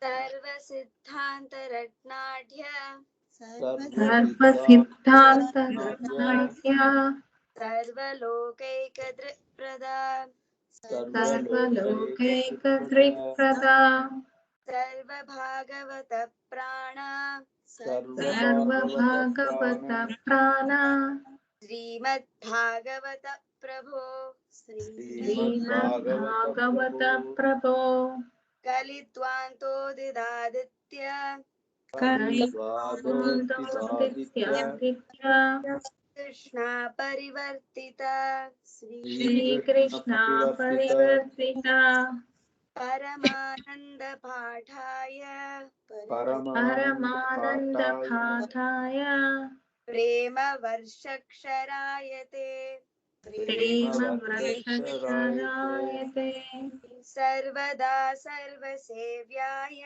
सर्वसिद्धान्तरत्नाढ्य सर्वसिद्धान्तरत्नाढ्य सर्वलोकैकदृक्प्रदा सर्वलोकैकदृक्प्रदा सर्वभागवत प्राणा सर्वभागवत प्राणा श्रीमद्भागवत प्रभो श्रीमद्भागवत प्रभो कलित्वान्तोदिदादित्य कलित्वादित्य कृष्णा परिवर्तिता श्रीकृष्णा परिवर्तिता परमानंद पाठाय परमानन्दपाठाय प्रेम वर्षक्षरायते प्रेमवृक्षरायते सर्वदा सर्वसेव्याय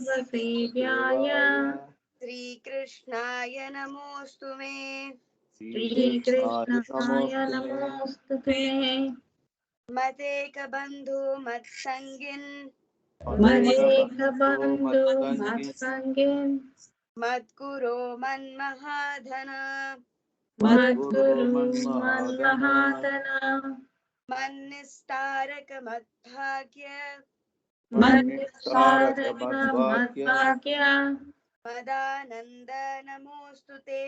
सर्वसेव्याय श्रीकृष्णाय नमोऽस्तु मे श्रीकृष्णाय नमोऽस्तु ते मतेकबन्धु मत्सङ्गिन् मदेकबन्धु मत्सङ्गिन् मद्गुरो मन्महाधन मद्गुरु मन्महातन मन्निस्तारक मद्भाग्य मन्निस्तारक मद्भाग्य मदानन्द नमोऽस्तु ते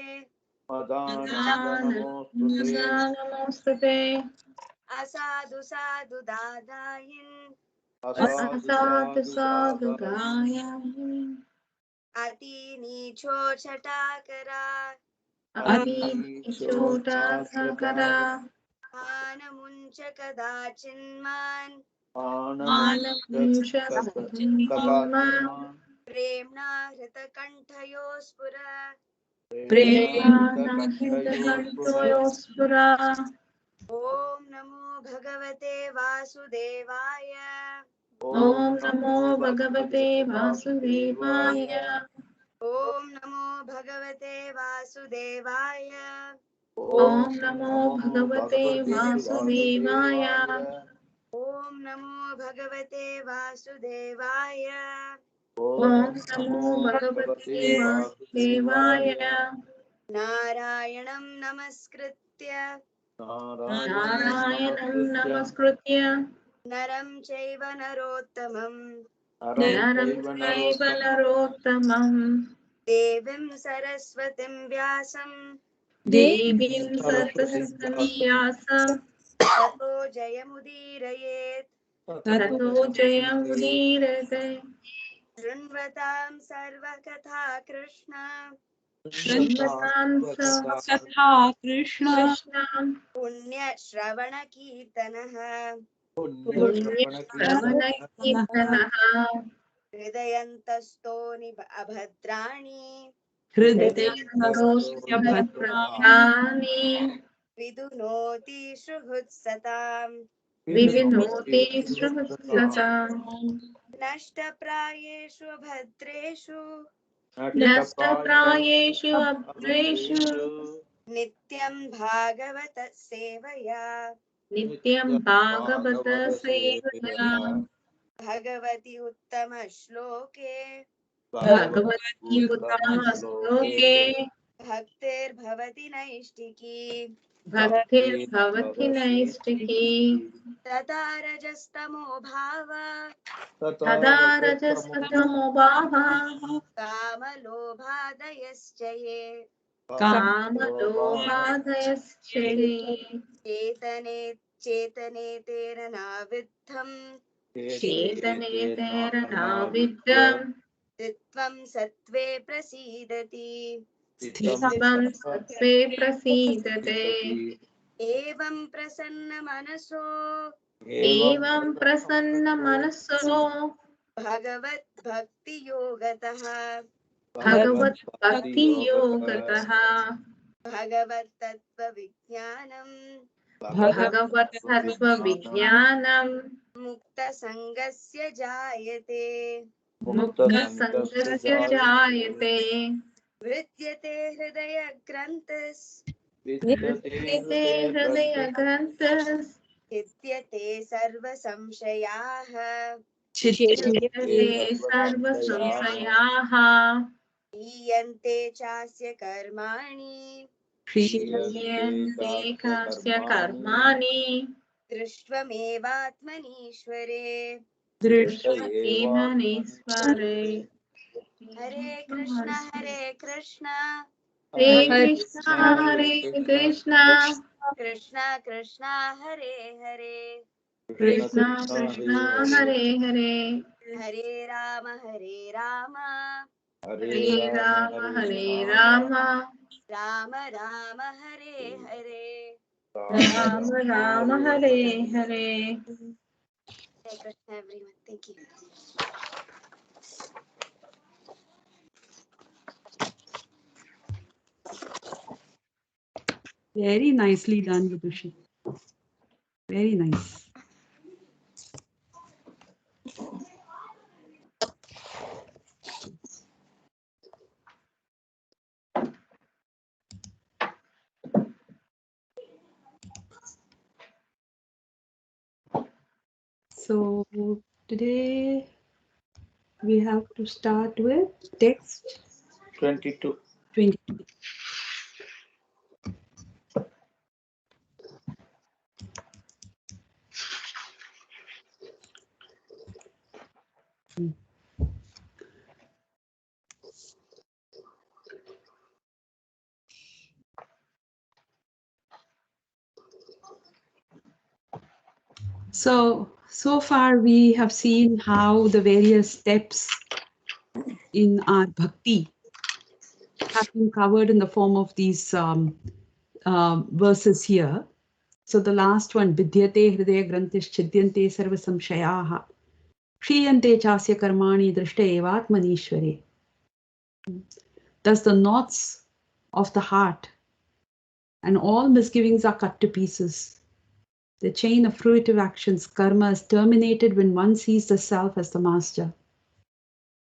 नमोऽस्तु ते असाधु साधु दादायिन् असाधु साधु गायामि अतिनीचो छटाकरा अतिचोटा सकरा आनमुञ्च कदाचिन्मान् आनमुञ्च प्रेम्णा हृतकण्ठयो स्फुर प्रेमानन्दकण्ठयोस्फुरा ॐ नमो भगवते वासुदेवाय ॐ नमो भगवते वासुदेवाय ॐ नमो भगवते वासुदेवाय ॐ नमो भगवते वासुदेवाय ॐ नमो भगवते वासुदेवाय ॐ नमो भगवते वासुदेवाय नारायणं नमस्कृत्य नारायणं नमस्कृत्य नरं चैव नरोत्तमं नरं चैव नरोत्तमं देवीं सरस्वतीं व्यासं देवीं सरस्वतीं व्यासं ततो जयमुदीरयेत् ततो जयमुदीरते शृण्वतां सर्वकथा कृष्ण शृण्वतां कथा कृष्ण कृष्णं पुण्यश्रवणकीर्तनः पुण्यश्रवणकीर्तनः हृदयन्तस्तो अभद्राणि हृदयस्थोऽभद्राणि विदुनोति सुहृत्सताम् विविनोति श्रुतम् नष्टप्रायेषु भद्रेषु नष्टप्रायेषु अभद्रेषु नित्यं भागवत सेवया नित्यं भागवत सेवया भगवति उत्तमश्लोके भगवती उत्तमश्लोके भक्तिर्भवति नैष्टिकी भक्तिर्भवति नैष्टिकी तथा रजस्तमो भाव तदा रजस्तमो भावः कामलोभादयश्च ये कामलोभादयश्च चेतनेतेन नाविद्धम् चेतनेतेरनाविद्यम् चित्त्वं सत्त्वे प्रसीदति स्थितं सत्त्वे प्रसीदते एवं प्रसन्नमनसो भगवद्भक्तियोगतः भगवद्भक्तियोगतः भगवत्तत्त्वविज्ञानम् मुक्तसङ्गस्य जायते मुक्तसङ्गस्य जायते विद्यते हृदयग्रन्थस् विद्यते हृदयग्रन्थस् छिद्यते सर्वसंशयाः छिद्यते सर्वसंशयाः हीयन्ते चास्य कर्माणि क्षीयन्ते कस्य कर्माणि दृष्ट्वमेवात्मनीश्वरे दृष्टैवानीश्वरे हरे कृष्ण हरे कृष्ण हरे कृष्ण कृष्ण कृष्ण हरे हरे कृष्ण कृष्ण हरे हरे हरे राम हरे Ram Ram Ram Hare Hare Ram Ram Hare Hare Hare Krishna everyone. Thank you. Very nicely done, Vidushi. Very nice. So today we have to start with text 22. 20. So far we have seen how the various steps in our bhakti have been covered in the form of these verses here. So the last one, Vidyate Hridaya Grantish Chidyante Sarva Samshayaha Kriyante Chasya Karmani Drishta Evatmanishware. Thus the knots of the heart and all misgivings are cut to pieces. The chain of fruitive actions, karma, is terminated when one sees the self as the master.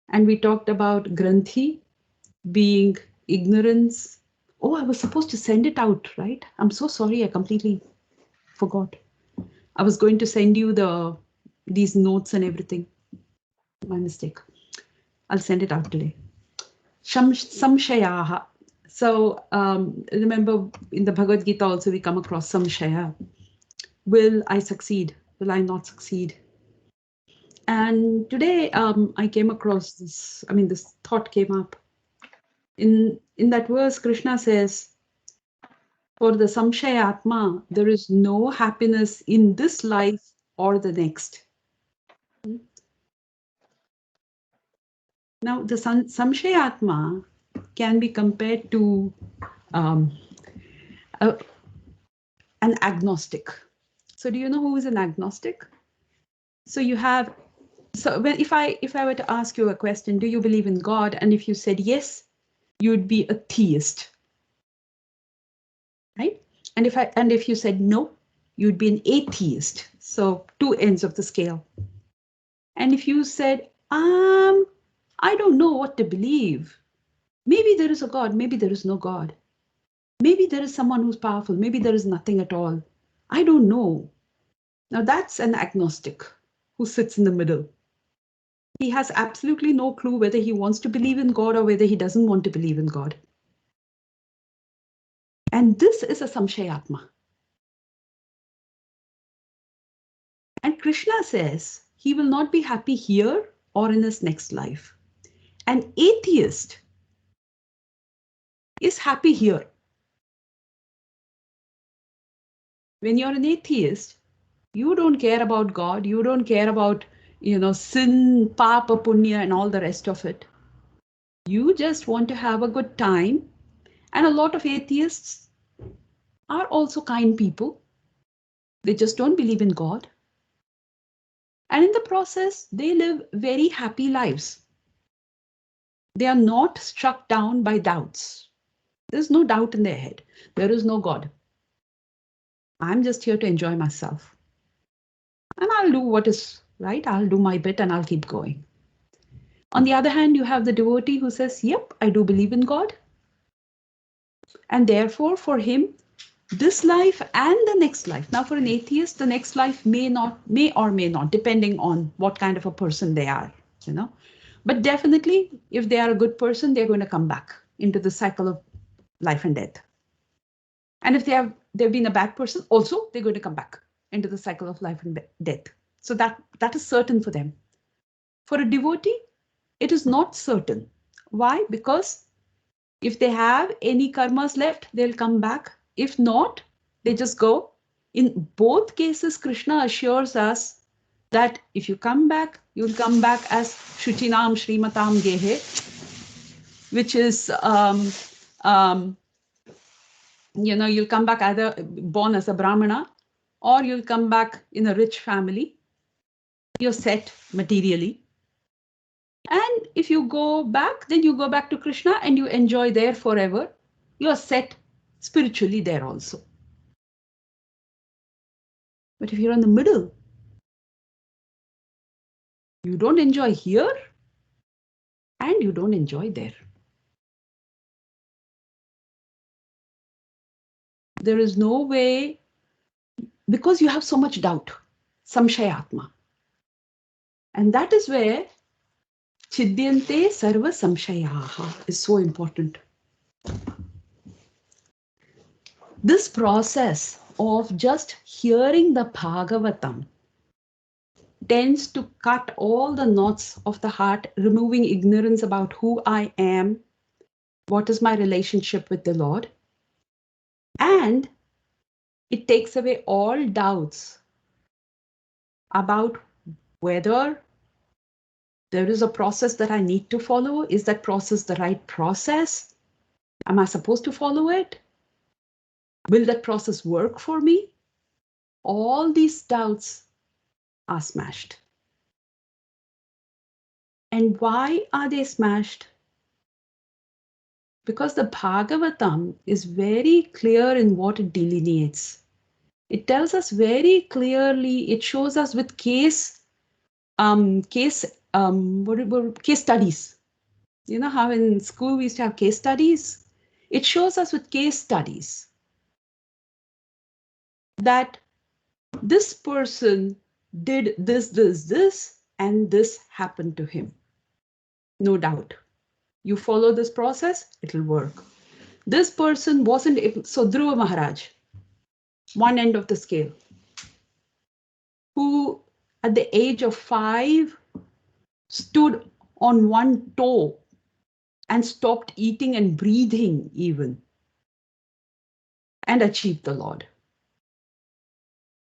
And we talked about Granthi being ignorance. Oh, I was supposed to send it out, right? I'm so sorry, I completely forgot. I was going to send you these notes and everything. My mistake. I'll send it out today. Samshayaha. So remember in the Bhagavad Gita also we come across samshaya. Will I succeed? Will I not succeed? And today I came across this, this thought came up. In that verse, Krishna says, for the samshayatma, there is no happiness in this life or the next. Now, the samshayatma can be compared to an agnostic. So do you know who is an agnostic? So you have, so when if I were to ask you a question, do you believe in God? And if you said yes, you'd be a theist, right? And if you said no, you'd be an atheist. So two ends of the scale. And if you said, I don't know what to believe. Maybe there is a God, maybe there is no God. Maybe there is someone who's powerful, maybe there is nothing at all. I don't know. Now that's an agnostic who sits in the middle. He has absolutely no clue whether he wants to believe in God or whether he doesn't want to believe in God. And this is a samshayatma. And Krishna says he will not be happy here or in his next life. An atheist is happy here. When you're an atheist, you don't care about God, you don't care about, sin, papa, punya, and all the rest of it. You just want to have a good time. And a lot of atheists are also kind people. They just don't believe in God. And in the process, they live very happy lives. They are not struck down by doubts. There's no doubt in their head. There is no God. I'm just here to enjoy myself. And I'll do what is right. I'll do my bit and I'll keep going. On the other hand, you have the devotee who says, yep, I do believe in God. And therefore, for him, this life and the next life. Now, for an atheist, the next life may or may not, depending on what kind of a person they are, you know. But definitely, if they are a good person, they're going to come back into the cycle of life and death. And if they've been a bad person, also they're going to come back into the cycle of life and death. So that is certain for them. For a devotee, it is not certain. Why? Because if they have any karmas left, they'll come back. If not, they just go. In both cases, Krishna assures us that if you come back, you'll come back as Shuchinam Shrimatam Gehe, which is, you'll come back either born as a Brahmana or you'll come back in a rich family. You're set materially. And if you go back, then you go back to Krishna and you enjoy there forever. You are set spiritually there also. But if you're in the middle, you don't enjoy here and you don't enjoy there. There is no way, because you have so much doubt, samshayatma. And that is where chidyante sarva samshayaha is so important. This process of just hearing the Bhagavatam tends to cut all the knots of the heart, removing ignorance about who I am, what is my relationship with the Lord, and it takes away all doubts about whether there is a process that I need to follow. Is that process the right process? Am I supposed to follow it? Will that process work for me? All these doubts are smashed. And why are they smashed? Because the Bhagavatam is very clear in what it delineates. It tells us very clearly, it shows us with case studies. You know how in school we used to have case studies? It shows us with case studies that this person did this, and this happened to him. No doubt. You follow this process, it'll work. This person wasn't able, so Dhruva Maharaj, one end of the scale, who at the age of 5 stood on one toe and stopped eating and breathing even, and achieved the Lord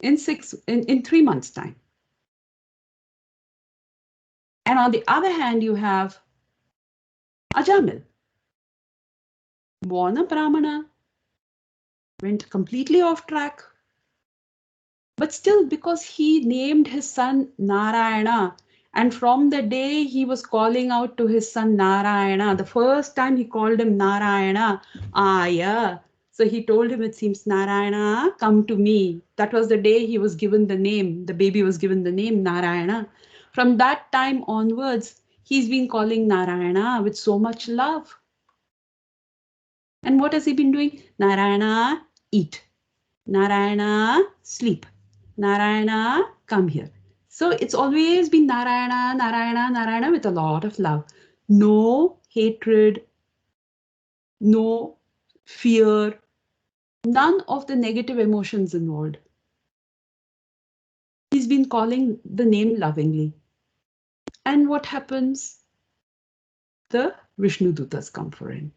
in 3 months' time. And on the other hand, you have Ajamil, born a Brahmana, went completely off track, but still, because he named his son Narayana, and from the day he was calling out to his son Narayana, the first time he called him Narayana, Aya. So he told him, it seems, Narayana, come to me. That was the day he was given the name, the baby was given the name Narayana. From that time onwards, he's been calling Narayana with so much love. And what has he been doing? Narayana, eat. Narayana, sleep. Narayana, come here. So it's always been Narayana, Narayana, Narayana with a lot of love. No hatred, no fear, none of the negative emotions involved. He's been calling the name lovingly. And what happens? The Vishnu Dutas come for him.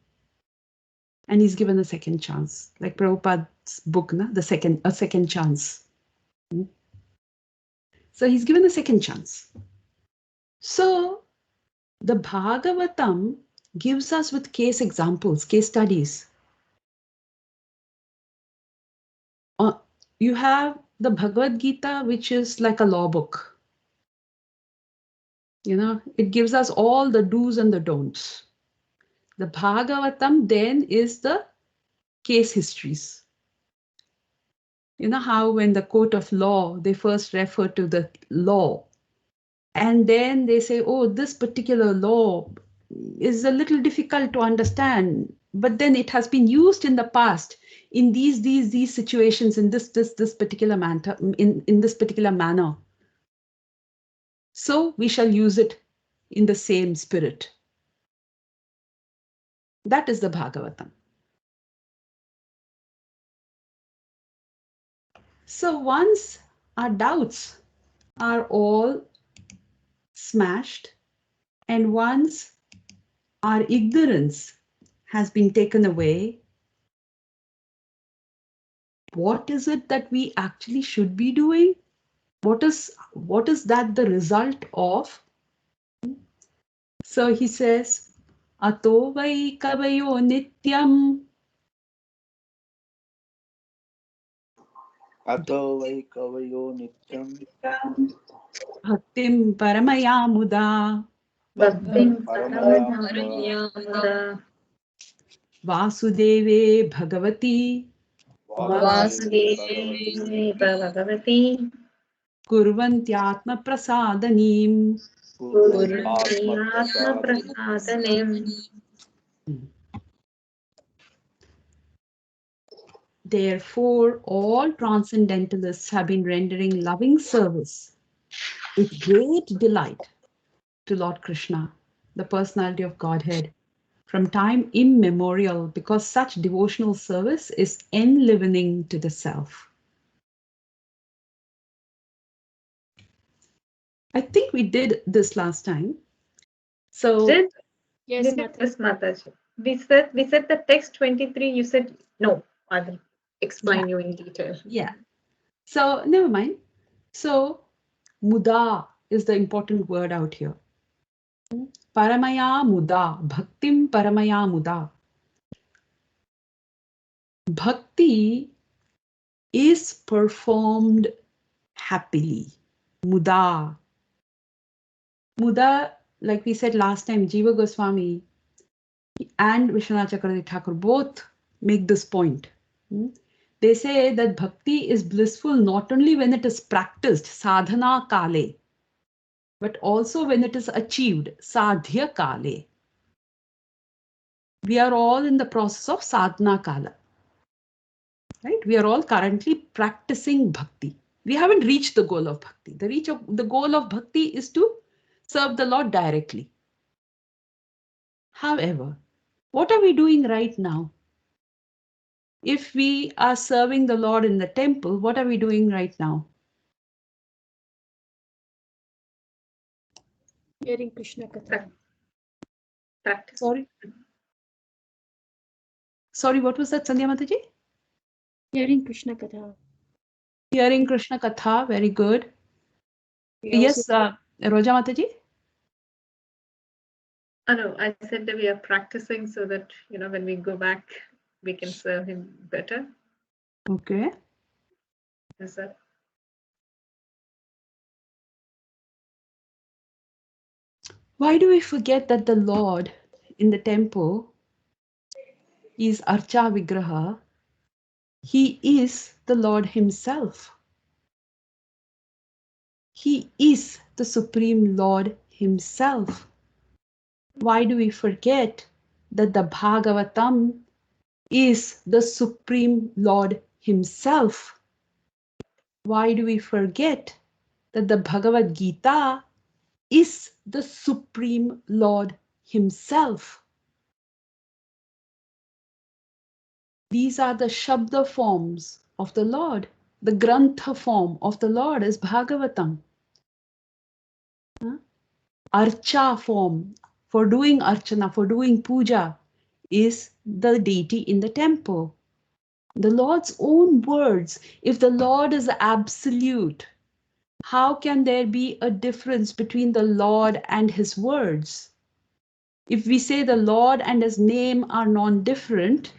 And he's given a second chance. Like Prabhupada's book, a second chance. So he's given a second chance. So the Bhagavatam gives us with case examples, case studies. You have the Bhagavad Gita, which is like a law book. You know, it gives us all the do's and the don'ts. The Bhagavatam then is the case histories. You know how when the court of law, they first refer to the law. And then they say, oh, this particular law is a little difficult to understand. but then it has been used in the past in these situations, in this particular manner, in this particular manner. So we shall use it in the same spirit. That is the Bhagavatam. So once our doubts are all smashed, and once our ignorance has been taken away, what is it that we actually should be doing? What is that the result of? So he says, Ato vai kavayo nityam. Ato vai kavayo nityam Bhaktim paramaya muda. Bhaktim paramaya paramaya Vasudeve bhagavati. Vasudeve Vasudevai Bhagavati Kurvantyatma prasadanim. Bhagavati Purnatma Prasadanim. Therefore, all transcendentalists have been rendering loving service with great delight to Lord Krishna, the personality of Godhead, from time immemorial, because such devotional service is enlivening to the self. I think we did this last time. So Yes, Mataji. We said the text 23. You said no. I will explain you in detail. Yeah. So never mind. So muda is the important word out here. Paramaya muda, bhaktim paramaya muda. Bhakti is performed happily. Muda. Muda, like we said last time, Jiva Goswami and Vishwanath Chakravarti Thakur both make this point. They say that bhakti is blissful not only when it is practiced, sadhana kale, but also when it is achieved, sadhya kale. We are all in the process of sadhana kala. Right? We are all currently practicing bhakti. We haven't reached the goal of bhakti. The goal of bhakti is to serve the Lord directly. However, what are we doing right now? If we are serving the Lord in the temple, what are we doing right now? Hearing Krishna Katha. Practice. Sorry, what was that, Sandhya Mataji? Hearing Krishna Katha. Hearing Krishna Katha, very good. We Yes, also- Roja Mataji? Oh, no, I said that we are practicing so that, when we go back, we can serve him better. Okay. Is that? Why do we forget that the Lord in the temple is Archa Vigraha? He is the Lord himself. He is the Supreme Lord himself. Why do we forget that the Bhagavatam is the Supreme Lord himself? Why do we forget that the Bhagavad Gita is the Supreme Lord himself? These are the Shabda forms of the Lord. The Grantha form of the Lord is Bhagavatam. Archa form for doing Archana, for doing Puja, is the deity in the temple. The Lord's own words. If the Lord is absolute, how can there be a difference between the Lord and his words? If we say the Lord and his name are non-different,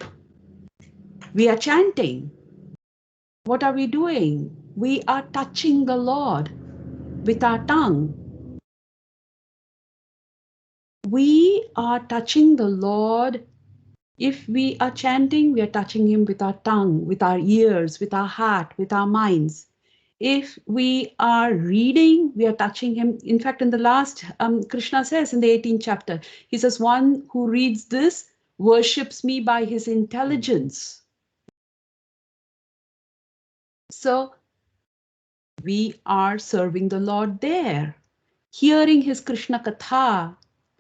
we are chanting. What are we doing? We are touching the Lord with our tongue. We are touching the Lord. If we are chanting, we are touching him with our tongue, with our ears, with our heart, with our minds. If we are reading, we are touching him. In fact, in the last, Krishna says in the 18th chapter, he says, one who reads this worships me by his intelligence. So we are serving the Lord there, hearing his Krishna Katha.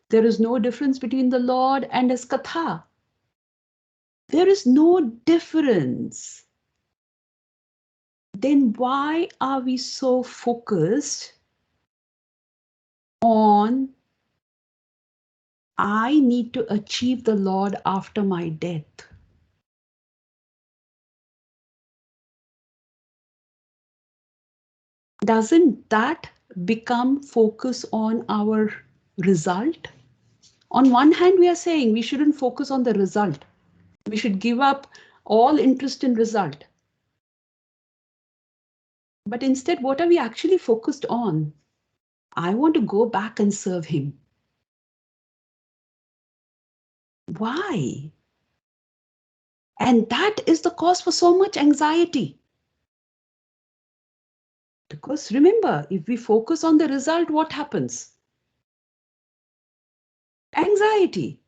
There is no difference between the Lord and his Katha. There is no difference. Then why are we so focused on I need to achieve the Lord after my death? Doesn't that become focus on our result? On one hand, we are saying we shouldn't focus on the result. We should give up all interest in result. But instead, what are we actually focused on? I want to go back and serve him. Why? And that is the cause for so much anxiety. Because remember, if we focus on the result, what happens? Anxiety.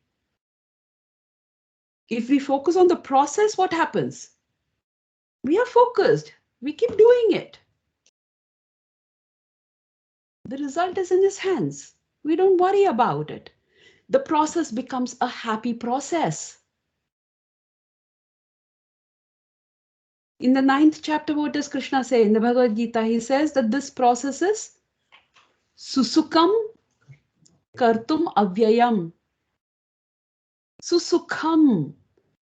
If we focus on the process, what happens? We are focused. We keep doing it. The result is in his hands. We don't worry about it. The process becomes a happy process. In the 9th chapter, what does Krishna say? In the Bhagavad Gita, he says that this process is susukam kartum avyayam. Susukham.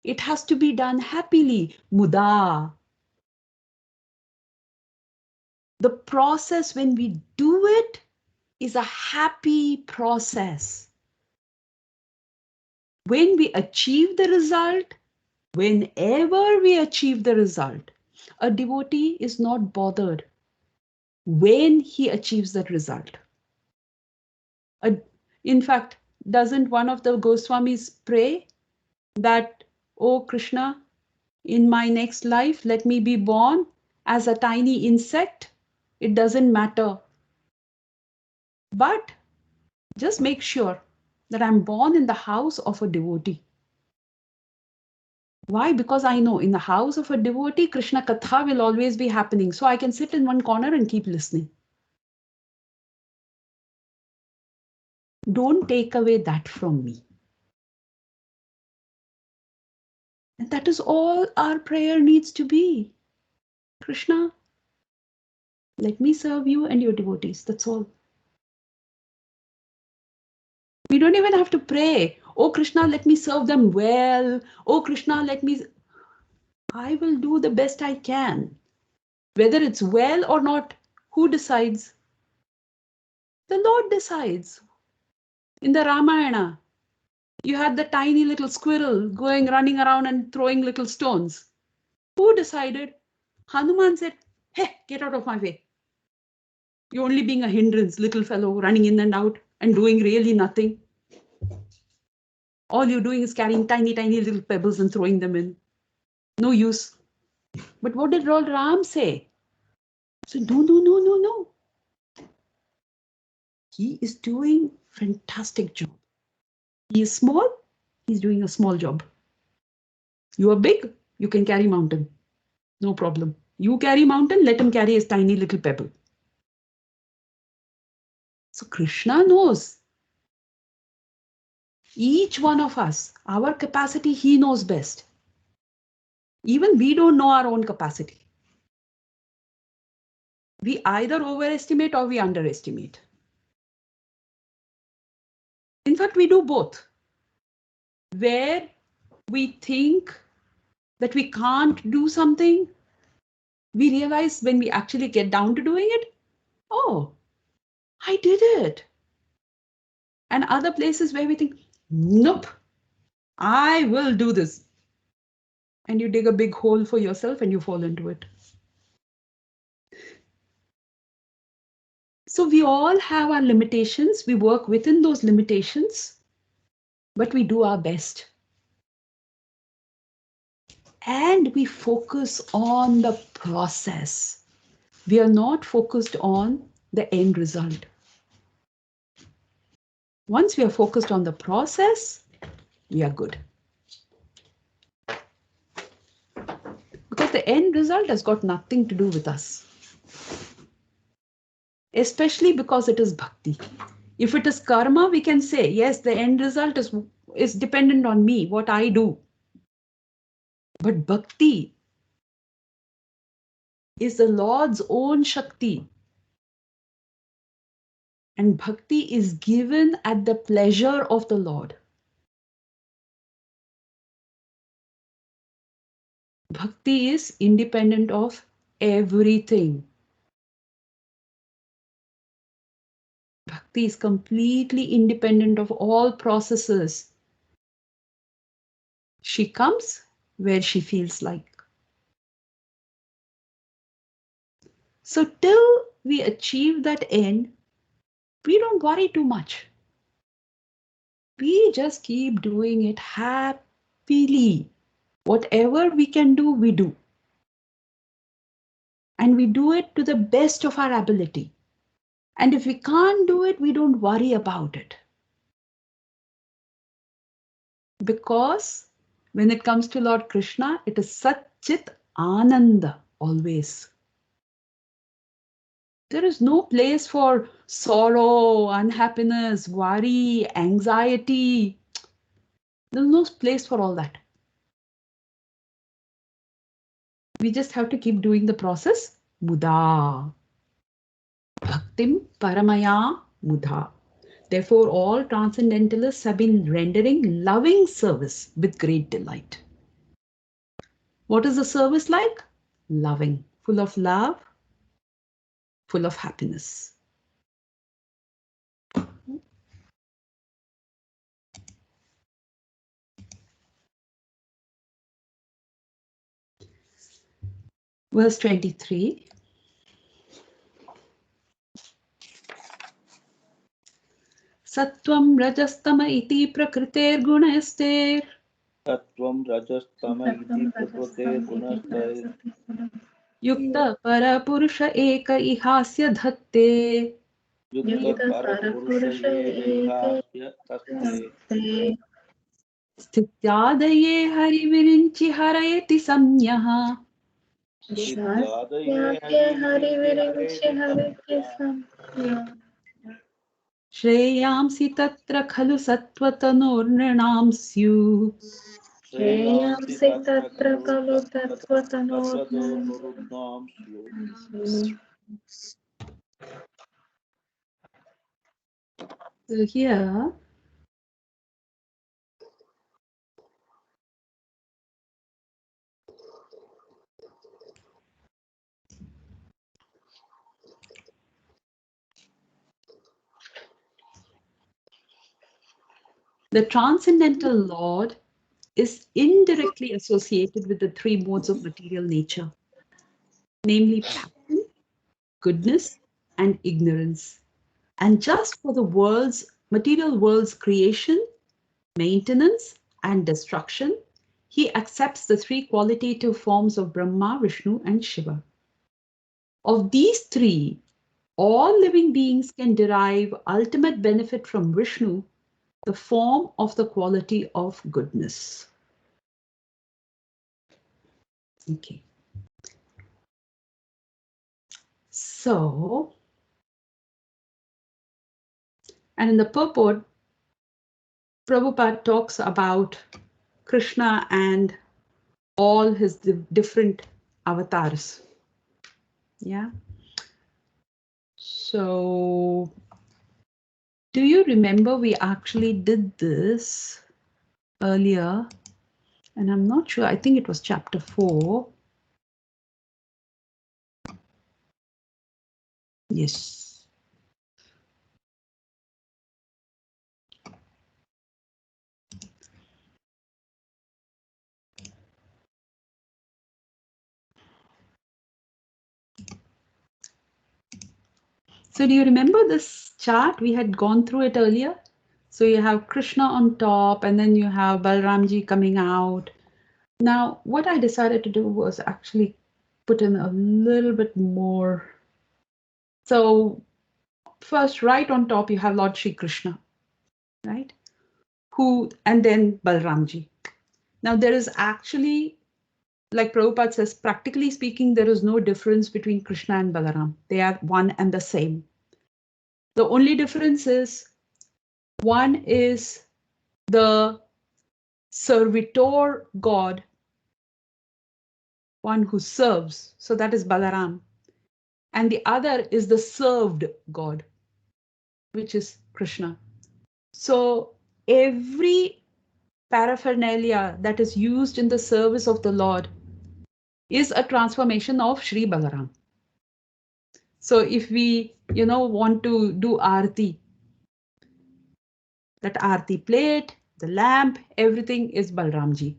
It has to be done happily. Muda. The process when we do it is a happy process. When we achieve the result, whenever we achieve the result, a devotee is not bothered when he achieves that result. In fact, doesn't one of the Goswamis pray that, oh Krishna, in my next life, let me be born as a tiny insect? It doesn't matter. But just make sure that I'm born in the house of a devotee. Why? Because I know in the house of a devotee, Krishna Katha will always be happening. So I can sit in one corner and keep listening. Don't take away that from me. And that is all our prayer needs to be. Krishna, let me serve you and your devotees. That's all. We don't even have to pray. Oh Krishna, let me serve them well. Oh Krishna, let me. I will do the best I can. Whether it's well or not, who decides? The Lord decides. In the Ramayana, you had the tiny little squirrel running around and throwing little stones. Who decided? Hanuman said, hey, get out of my way. You're only being a hindrance, little fellow running in and out and doing really nothing. All you're doing is carrying tiny, tiny little pebbles and throwing them in. No use. But what did Lord Ram say? He said, no, no, no, no, no. He is doing fantastic job. He is small, he's doing a small job. You are big, you can carry mountain. No problem. You carry mountain, let him carry his tiny little pebble. So Krishna knows. Each one of us, our capacity, he knows best. Even we don't know our own capacity. We either overestimate or we underestimate. In fact, we do both. Where we think that we can't do something, we realize when we actually get down to doing it, oh, I did it. And other places where we think, nope, I will do this. And you dig a big hole for yourself and you fall into it. So we all have our limitations. We work within those limitations, but we do our best. And we focus on the process. We are not focused on the end result. Once we are focused on the process, we are good. Because the end result has got nothing to do with us. Especially because it is bhakti. If it is karma, we can say, yes, the end result is dependent on me, what I do. But bhakti is the Lord's own Shakti. And bhakti is given at the pleasure of the Lord. Bhakti is independent of everything. Bhakti is completely independent of all processes. She comes where she feels like. So till we achieve that end, we don't worry too much. We just keep doing it happily. Whatever we can do, we do. And we do it to the best of our ability. And if we can't do it, we don't worry about it. Because when it comes to Lord Krishna, it is Sat Chit Ananda always. There is no place for sorrow, unhappiness, worry, anxiety. There's no place for all that. We just have to keep doing the process. Muda. Bhaktim Paramaya Mudha. Therefore, all transcendentalists have been rendering loving service with great delight. What is the service like? Loving, full of love, full of happiness. Verse 23. Sattvam rajastama iti prakritir gunastir. Sattvam rajastama iti prakrute gunastay. Yukta parapurusha eka ihasya dhatte. Yukta parapurusha yekahasya taste. Stityadaye harivirinchi harayeti samyaha. Siddhadaye harivirinche hareti samya. Shreyamsi tatra khalu sattvatanurnam syu. Shreyamsi tatra kalu sattvatanurnam syu. So here, the transcendental Lord is indirectly associated with the three modes of material nature, namely passion, goodness, and ignorance. And just for the material world's creation, maintenance, and destruction, he accepts the three qualitative forms of Brahma, Vishnu, and Shiva. Of these three, all living beings can derive ultimate benefit from Vishnu, the form of the quality of goodness. Okay. So, and in the purport, Prabhupada talks about Krishna and all his different avatars. Yeah. So, do you remember we actually did this earlier? And I'm not sure, I think it was chapter 4. Yes. So do you remember this chart? We had gone through it earlier. So you have Krishna on top and then you have Balramji coming out. Now, what I decided to do was actually put in a little bit more. So first, right on top, you have Lord Shri Krishna, right? And then Balramji. Now there is actually like Prabhupada says, practically speaking, there is no difference between Krishna and Balaram. They are one and the same. The only difference is one is the servitor god, one who serves. So that is Balaram. And the other is the served god, which is Krishna. So every paraphernalia that is used in the service of the Lord is a transformation of Sri Balaram. So if we, want to do Aarti, that Aarti plate, the lamp, everything is Balramji.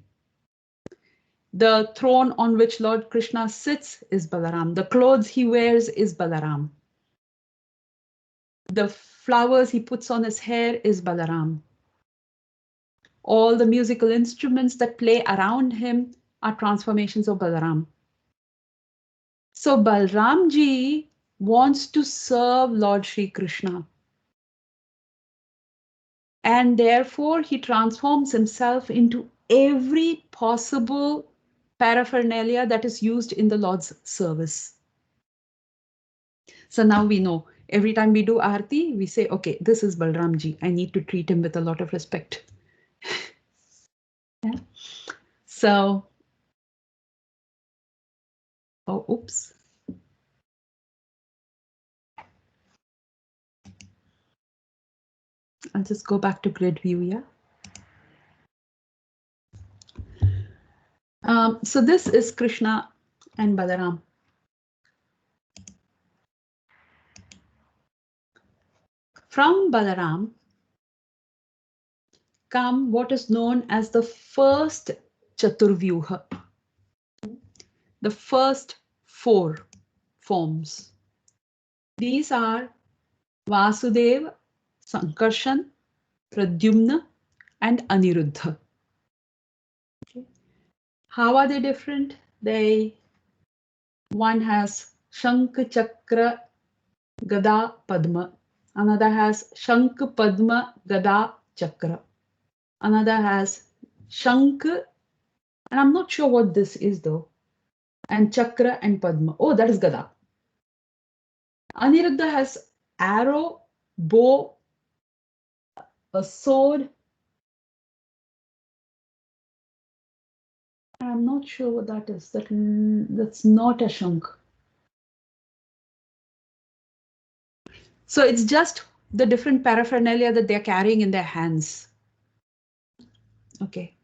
The throne on which Lord Krishna sits is Balaram. The clothes he wears is Balaram. The flowers he puts on his hair is Balaram. All the musical instruments that play around him are transformations of Balaram. So Balramji wants to serve Lord Shri Krishna. And therefore he transforms himself into every possible paraphernalia that is used in the Lord's service. So now we know, every time we do Aarti, we say, okay, this is Balramji. I need to treat him with a lot of respect. Yeah. So, oh, oops. I'll just go back to grid view, yeah. So this is Krishna and Balaram. From Balaram come what is known as the first Chaturvyuha, the first 4 forms. These are Vasudeva, Sankarshan, Pradyumna, and Aniruddha. Okay. How are they different? One has Shankh, Chakra, Gada, Padma. Another has Shankh, Padma, Gada, Chakra. Another has Shankh, and I'm not sure what this is though, and Chakra and Padma. Oh, that is Gada. Aniruddha has arrow, bow, a sword. I'm not sure what that is. That's not a Shankh. So it's just the different paraphernalia that they're carrying in their hands. Okay.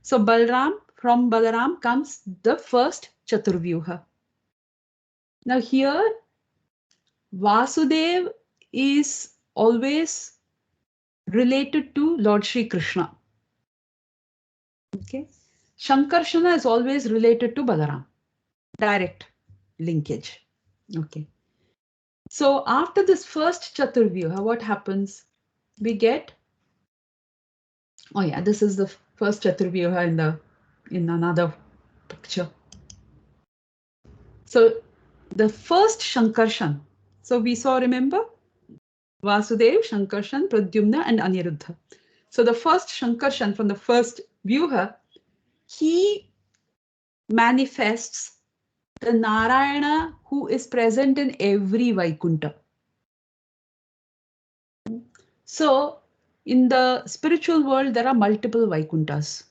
So from Balaram comes the first Chaturvyuha. Now here, Vasudev is always related to Lord Shri Krishna. Okay. Shankarshana is always related to Balaram. Direct linkage. Okay. So after this first Chaturvyuha, what happens? We get, oh yeah, this is the first Chaturvyuha in another picture. So the first Shankarshan. So we saw, remember, Vasudev, Shankarshan, Pradyumna, and Aniruddha. So the first Shankarshan from the first Vyuha, he manifests the Narayana who is present in every Vaikunta. So in the spiritual world, there are multiple Vaikuntas.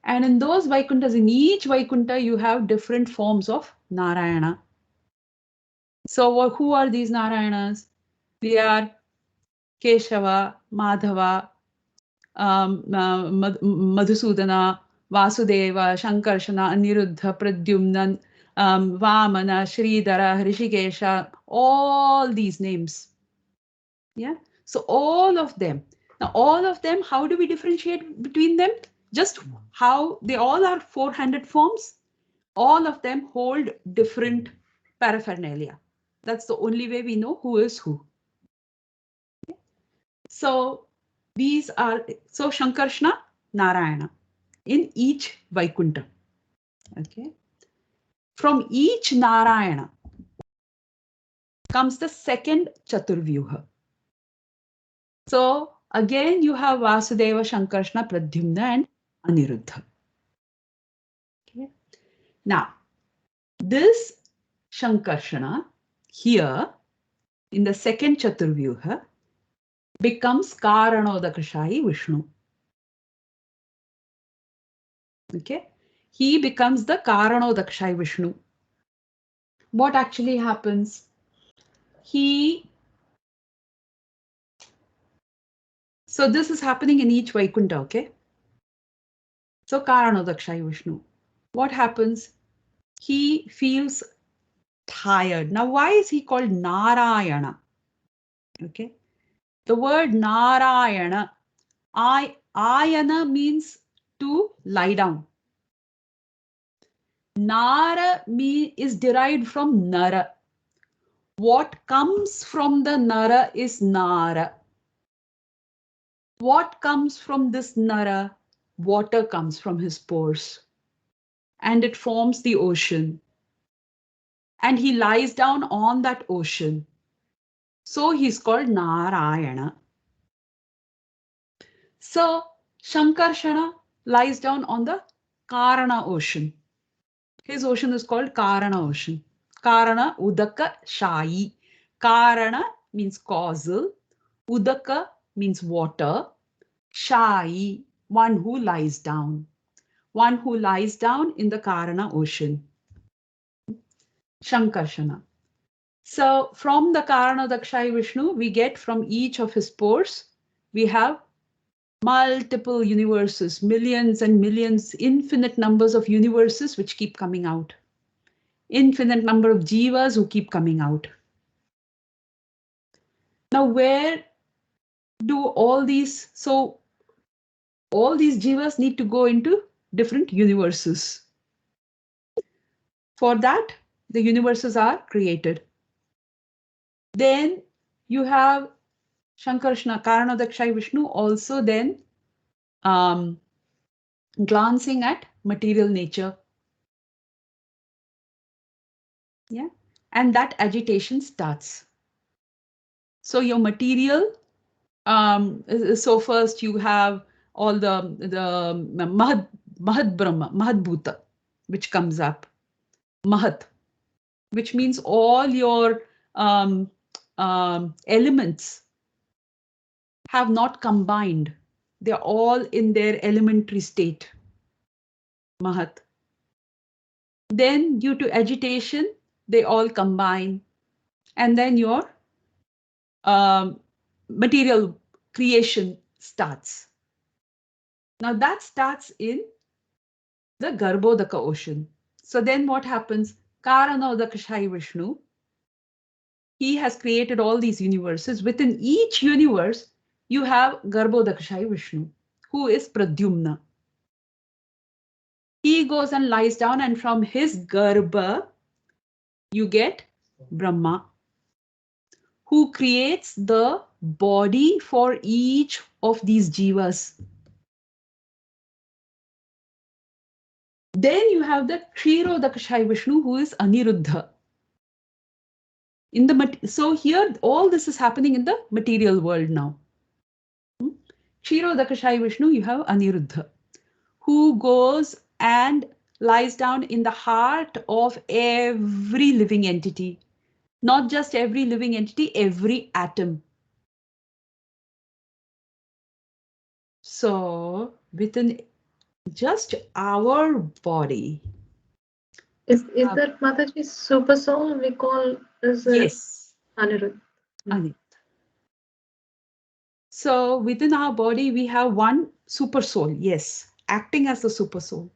And in those Vaikuntas, in each Vaikunta, you have different forms of Narayana. So who are these Narayanas? They are Keshava, Madhava, Madhusudana, Vasudeva, Shankarshana, Aniruddha, Pradyumna, Vamana, Sridhara, Hrishikesha, all these names. Yeah. So all of them. Now all of them, how do we differentiate between them? Just how they all are 400 forms. All of them hold different paraphernalia. That's the only way we know who is who. Okay. So these are, so Shankarshana, Narayana in each Vaikunta. Okay. From each Narayana comes the second Chaturvyuha. So again, you have Vasudeva, Shankarshana, Pradyumna, and Aniruddha. Okay. Now, this Shankarshana here in the second Chaturvyuha becomes Karanodakashayi Vishnu. Okay. He becomes the Karanodakashayi Vishnu. What actually happens? So this is happening in each Vaikuntha, okay? So Karanodakashayi Vishnu. What happens? He feels tired. Now, why is he called Narayana? Okay. The word Narayana, Ayana means to lie down. Nara is derived from Nara. What comes from the Nara is Nara. What comes from this Nara? Water comes from his pores. And it forms the ocean. And he lies down on that ocean. So he's called Narayana. So Shankarshana lies down on the Karana ocean. His ocean is called Karana ocean. Karana Udaka Shayi. Karana means causal. Udaka means water. Shayi, one who lies down. One who lies down in the Karana ocean. Shankarshana. So from the Karana Dakshayi Vishnu, we get from each of his pores, we have multiple universes, millions and millions, infinite numbers of universes which keep coming out. Infinite number of jivas who keep coming out. Now, where do all these, so all these jivas need to go into different universes. For that, the universes are created. Then you have Shankarshana, Karanadakshayi Vishnu also then glancing at material nature. Yeah, and that agitation starts. So your material, so first you have all the Mahad Brahma, Mahad Bhuta, which comes up. Mahat, which means all your elements have not combined. They're all in their elementary state. Mahat. Then due to agitation, they all combine. And then your material creation starts. Now that starts in the Garbhodaka ocean. So then what happens? Karanodakashayi Vishnu, he has created all these universes. Within each universe, you have Garbhodakashayi Vishnu, who is Pradyumna. He goes and lies down, and from his Garbha, you get Brahma, who creates the body for each of these jivas. Then you have the Kshirodakashayi Vishnu, who is Aniruddha. So here, all this is happening in the material world now. Kshirodakashayi Vishnu, you have Aniruddha, who goes and lies down in the heart of every living entity. Not just every living entity, every atom. So within just our body. Is that Mataji's super soul we call as Yes. Aniruddha? Aniruddha. So within our body, we have one super soul, yes, acting as the super soul.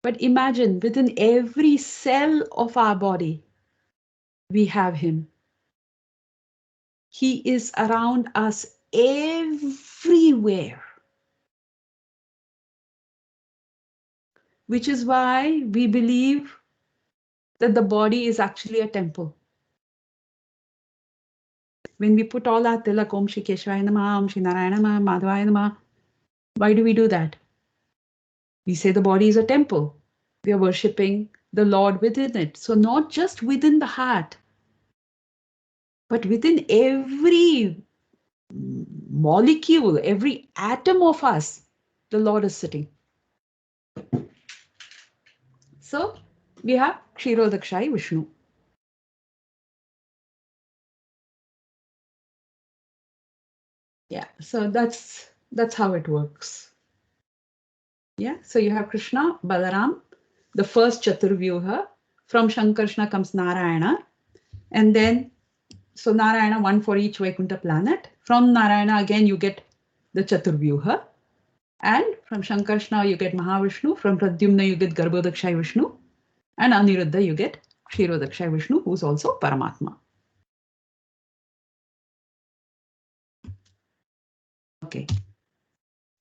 But imagine within every cell of our body, we have him. He is around us everywhere. Which is why we believe that the body is actually a temple. When we put all our tilak, Om Shri Keshvaya Namah, Om Shri Narayana Namah, Madhavaya Namah, why do we do that? We say the body is a temple. We are worshipping the Lord within it. So not just within the heart, but within every molecule, every atom of us, the Lord is sitting. So we have Kshirodakshai Vishnu. Yeah, so that's how it works. Yeah, so you have Krishna, Balaram, the first Chaturvyuha. From Shankarshna comes Narayana, and then so Narayana, one for each Vaikuntha planet. From Narayana again you get the Chaturvyuha, and from Shankarshna you get Mahavishnu. From Pradyumna you get Garbhodakshai Vishnu, and Aniruddha you get Kshirodakshai Vishnu, who's also Paramatma. Okay,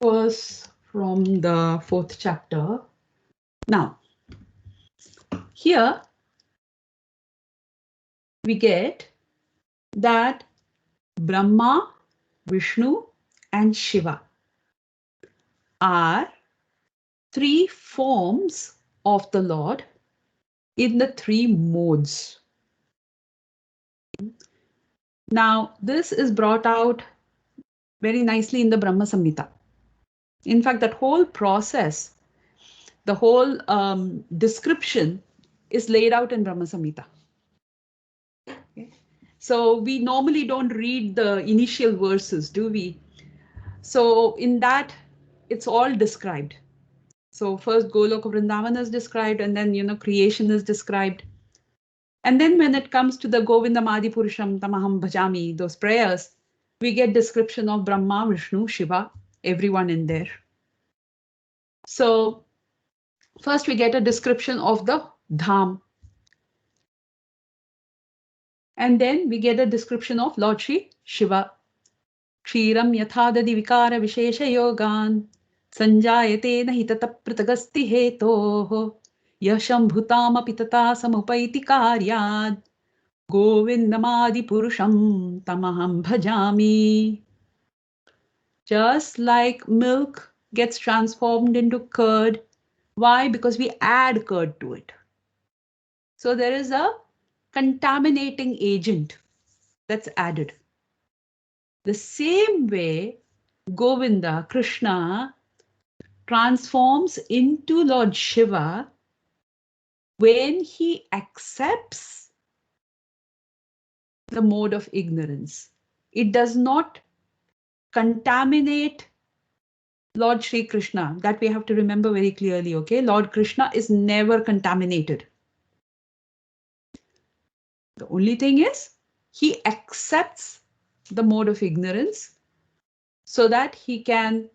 was from the 4th chapter. Now, here we get that Brahma, Vishnu, and Shiva are 3 forms of the Lord in the 3 modes. Now, this is brought out very nicely in the Brahma Samhita. In fact, that whole process, the whole description is laid out in Brahma Samhita. Okay. So we normally don't read the initial verses, do we? So in that, it's all described. So first Goloka Vrindavan is described, and then creation is described. And then when it comes to the Govindam Adi Purusham Tamaham Bhajami, those prayers, we get description of Brahma, Vishnu, Shiva, everyone in there. So first we get a description of the Dham. And then we get a description of Lord Shri Shiva. Kshiram yathadadi vikara vishesha yogan sanjayate nahi tata pratagasti hetoh yasham bhutam apitata samupaiti karyad govindamadi purusham tamaham bhajami. Just like milk gets transformed into curd. Why? Because we add curd to it. So there is a contaminating agent that's added. The same way Govinda, Krishna, transforms into Lord Shiva when he accepts the mode of ignorance. It does not contaminate Lord Shri Krishna. That we have to remember very clearly, okay? Lord Krishna is never contaminated. The only thing is, he accepts the mode of ignorance so that he can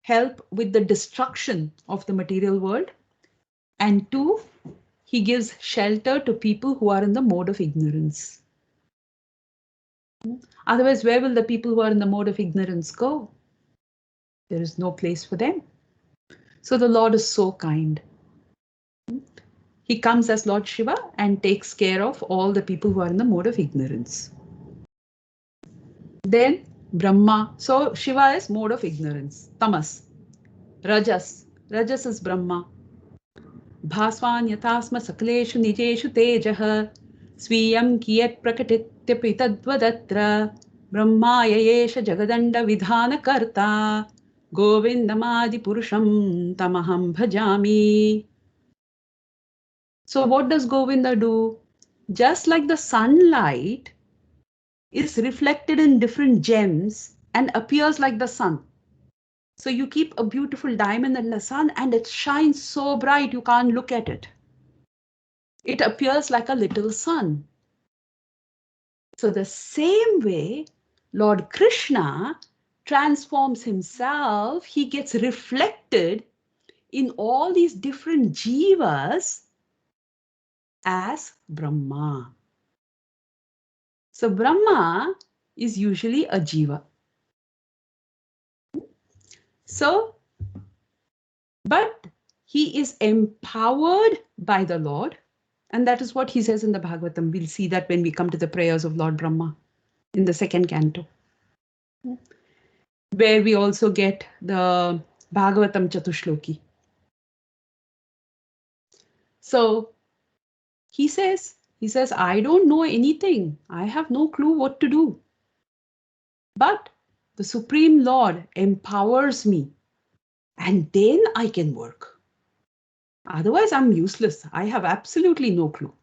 help with the destruction of the material world. And 2, he gives shelter to people who are in the mode of ignorance. Otherwise, where will the people who are in the mode of ignorance go? There is no place for them. So the Lord is so kind. He comes as Lord Shiva and takes care of all the people who are in the mode of ignorance. Then Brahma. So Shiva is mode of ignorance. Tamas. Rajas. Rajas is Brahma. Bhaswan yathasma sakleshu nijeshu tejah swiyam kiyat prakatityaphi tadvadatra brahmaya yesha jagadanda vidhana karta govindamadi purusham tamaham bhajami. So what does Govinda do? Just like the sunlight is reflected in different gems and appears like the sun. So you keep a beautiful diamond in the sun and it shines so bright you can't look at it. It appears like a little sun. So the same way Lord Krishna transforms himself, he gets reflected in all these different jivas as Brahma. So Brahma is usually a jiva. So, but he is empowered by the Lord. And that is what he says in the Bhagavatam. We'll see that when we come to the prayers of Lord Brahma in the 2nd canto, where we also get the Bhagavatam Chatushloki. So he says, I don't know anything. I have no clue what to do. But the Supreme Lord empowers me And then I can work. Otherwise, I'm useless. I have absolutely no clue.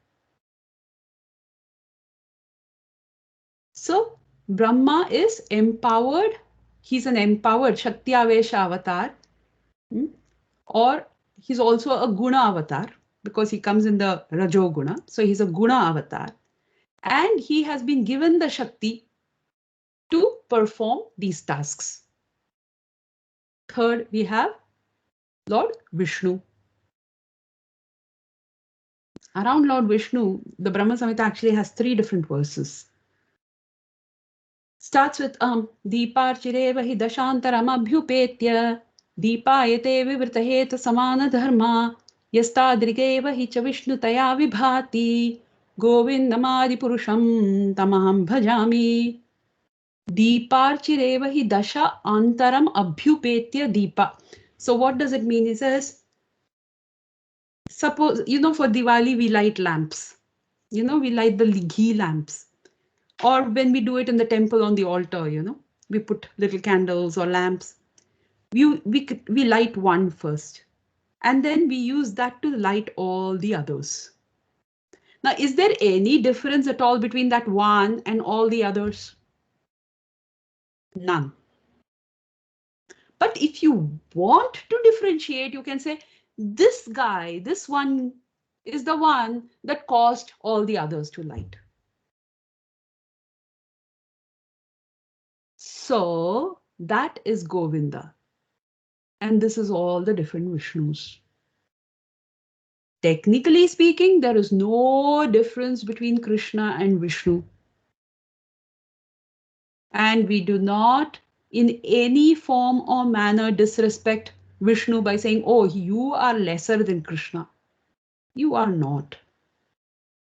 So Brahma is empowered. He's an empowered Shakti Avesha avatar. Or he's also a Guna avatar because he comes in the Rajo Guna. So he's a Guna avatar. And he has been given the Shakti to perform these tasks. Third, we have Lord Vishnu. Around Lord Vishnu, the Brahma Samhita actually has 3 different verses. Starts with Deeparchireva hi dashantaram abhyupetya Deepayate vivrtaheta samana dharma Yastadrigeva hi cha vishnutaya vibhati Govindamadi purusham tamaham bhajami. Deeparchireva hi dasha antaram abhyupetya deepa. So what does it mean? He says, suppose, for Diwali we light lamps. We light the ghee lamps. Or when we do it in the temple on the altar, we put little candles or lamps. We light one first. And then we use that to light all the others. Now, is there any difference at all between that one and all the others? None. But if you want to differentiate, you can say, this guy, this one is the one that caused all the others to light. So that is Govinda. And this is all the different Vishnus. Technically speaking, there is no difference between Krishna and Vishnu. And we do not in any form or manner disrespect Vishnu by saying, oh, you are lesser than Krishna. You are not.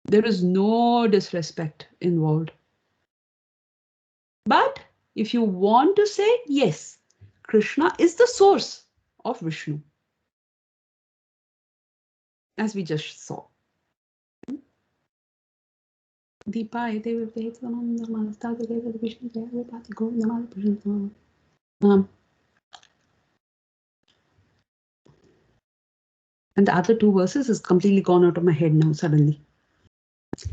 There is no disrespect involved. But if you want to say, yes, Krishna is the source of Vishnu, as we just saw. And the other 2 verses is completely gone out of my head now suddenly.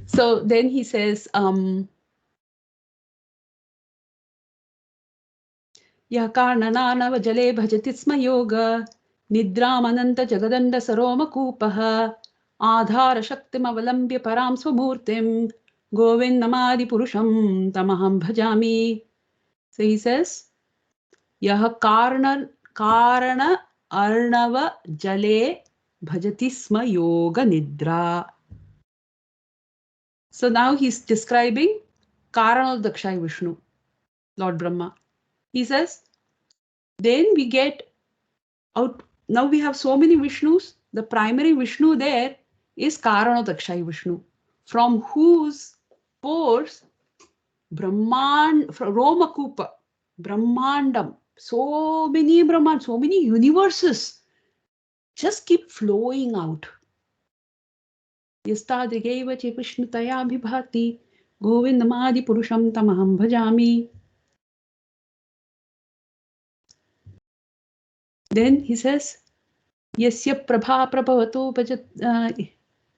So then he says, Ya karnananava jale bhajati sma yoga nidramananta jagadanda saroma kupaha adhara shaktim avalambya param swamurtim govindamadi purusham tamaham bhajami. So he says, Yaha karana arnava jale bhajati sma yoga nidra. So now he's describing Karana Dakshai Vishnu, Lord Brahma. He says, then we get out, now we have so many Vishnus. The primary Vishnu there is Karana Dakshai Vishnu, from whose pores Brahman, Romakupa, Brahmandam, so many Brahman, so many universes just keep flowing out. Yastadrigeva che Vishnutaya bhibhati Govindamadi purusham tamaham bhajami. Then he says, Yasya prabha prabhavato bhajat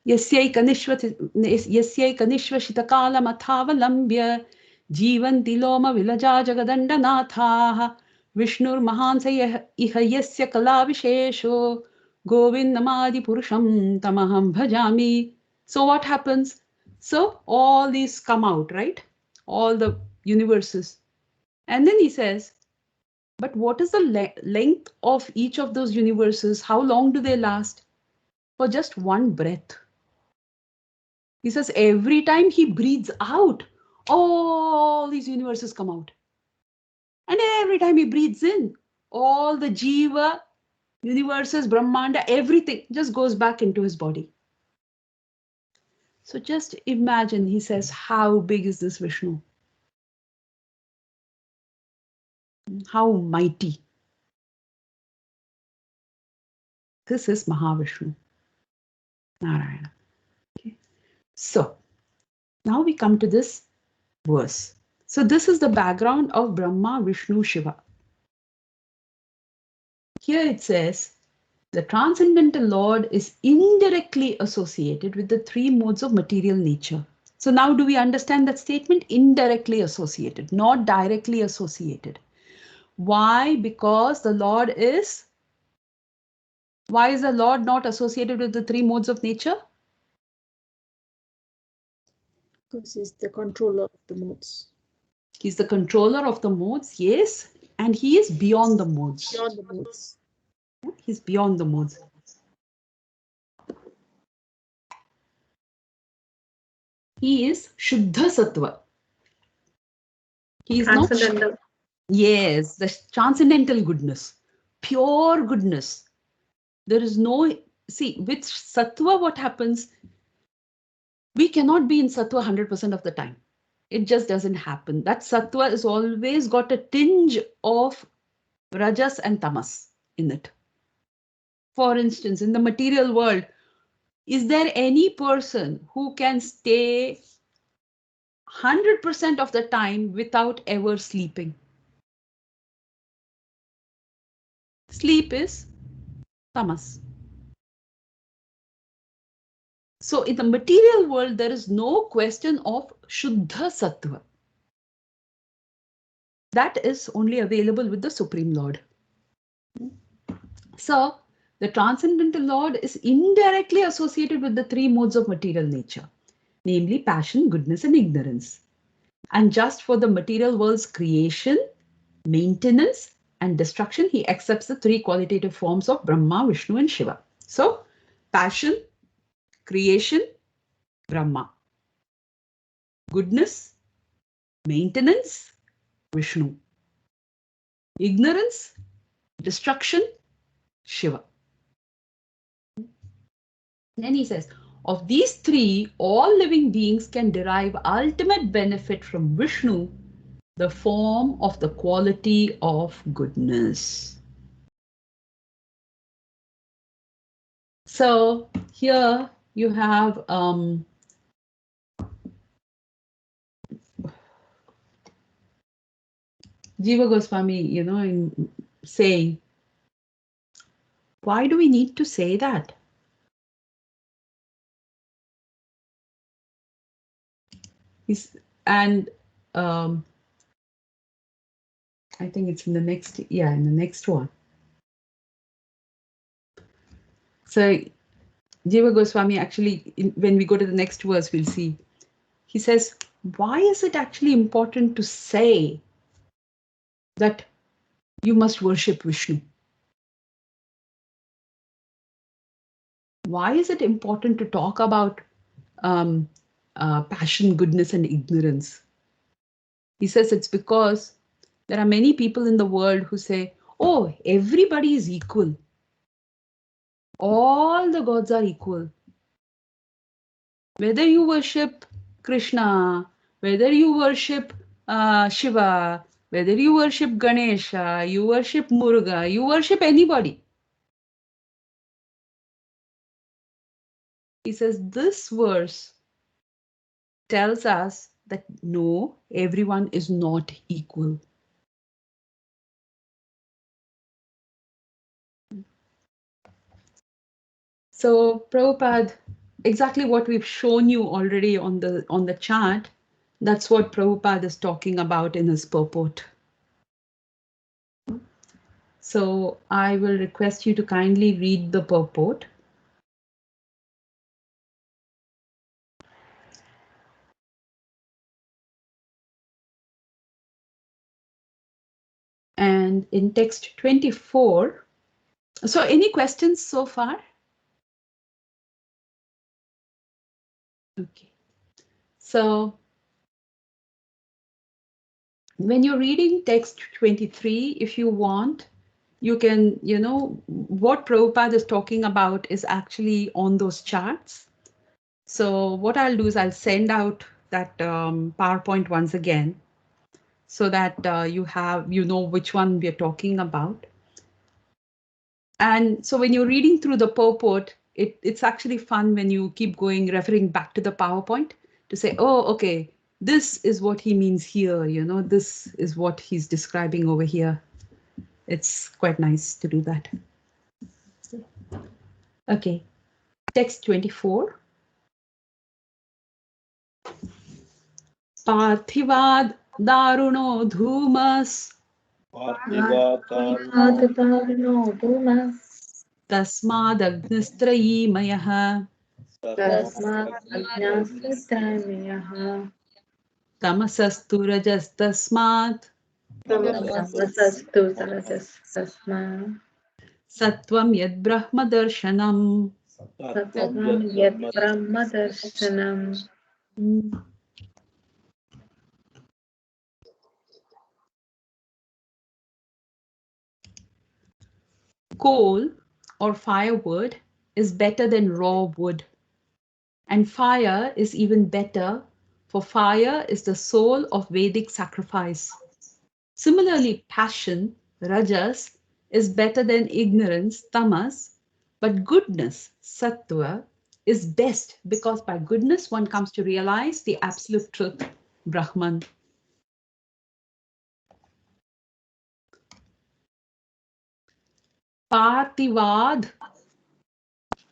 Yasyai kanishvashita mathavalambya Jivanti loma vilaja jagadanda nathaha Vishnur mahansa iha yasya kala vishesho Govindamadi purusham tamaham bhajami. So what happens? So all these come out, right? All the universes. And then he says, but what is the length of each of those universes? How long do they last? For just one breath. He says every time he breathes out, all these universes come out. And every time he breathes in, all the Jiva, universes, Brahmanda, everything just goes back into his body. So just imagine, he says, how big is this Vishnu? How mighty. This is Mahavishnu, Narayana. Okay. So now we come to this verse. So this is the background of Brahma, Vishnu, Shiva. here it says the transcendental Lord is indirectly associated with the three modes of material nature. So now do we understand that statement? Indirectly associated, not directly associated. Why? Because the Lord is, why is the Lord not associated with the three modes of nature? Because he's the controller of the modes. He's the controller of the modes, yes, and he is beyond the modes. Beyond the modes. He's beyond the modes. He is Shuddha Sattva. He is not. Transcendental. Yes, the transcendental goodness, pure goodness. There is no, see, with Sattva, what happens? We cannot be in Sattva 100% of the time. It just doesn't happen. That Sattva has always got a tinge of Rajas and Tamas in it. For instance, in the material world, is there any person who can stay 100% of the time without ever sleeping? Sleep is tamas. So in the material world, there is no question of Shuddha Sattva. That is only available with the Supreme Lord. So the Transcendental Lord is indirectly associated with the three modes of material nature, namely passion, goodness, and ignorance. And just for the material world's creation, maintenance, and destruction, he accepts the three qualitative forms of Brahma, Vishnu, and Shiva. So passion, creation, Brahma. Goodness, maintenance, Vishnu. Ignorance, destruction, Shiva. Then he says, of these three, all living beings can derive ultimate benefit from Vishnu, the form of the quality of goodness. So here you have Jiva Goswami, in saying, why do we need to say that? And I think it's in the next one. So Jiva Goswami actually, when we go to the next verse, we'll see. He says, why is it actually important to say that you must worship Vishnu? Why is it important to talk about passion, goodness, and ignorance? He says it's because there are many people in the world who say, oh, everybody is equal. All the gods are equal. Whether you worship Krishna, whether you worship Shiva, whether you worship Ganesha, you worship Muruga, you worship anybody. He says this verse tells us that no, everyone is not equal. So Prabhupada, exactly what we've shown you already on the chart, that's what Prabhupada is talking about in his purport. So I will request you to kindly read the purport. And in text 24, so any questions so far? Okay. So when you're reading text 23, if you want, you can, what Prabhupada is talking about is actually on those charts. So what I'll do is I'll send out that PowerPoint once again so that you know which one we're talking about. And so when you're reading through the purport, it's actually fun when you keep going, referring back to the PowerPoint to say, oh, okay, this is what he means here, this is what he's describing over here. it's quite nice to do that. Okay, text 24. Parthivad daruno dhumas Parthivadarno dhumas tasmadagnistrayimayah tasmat ajnasya tamasastu rajastasmat tamasastu tasma sattvam yad brahma darshanam. sattvam yat brahma darshanam. Coal or firewood is better than raw wood. And fire is even better, for fire is the soul of Vedic sacrifice. Similarly, passion, rajas, is better than ignorance, tamas, but goodness, sattva, is best because by goodness one comes to realize the absolute truth, Brahman. Parthivad.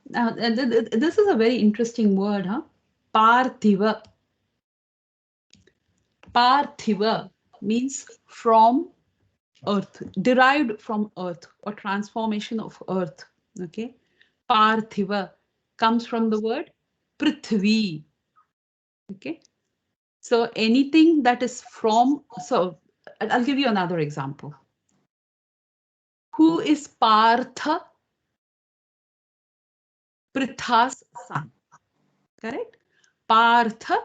Now, this is a very interesting word, huh? Parthiva. Parthiva means from earth, derived from earth or transformation of earth. Okay. Parthiva comes from the word prithvi. Okay. So anything that is from, so I'll give you another example. Who is Partha? Pritha's son. Correct? Partha,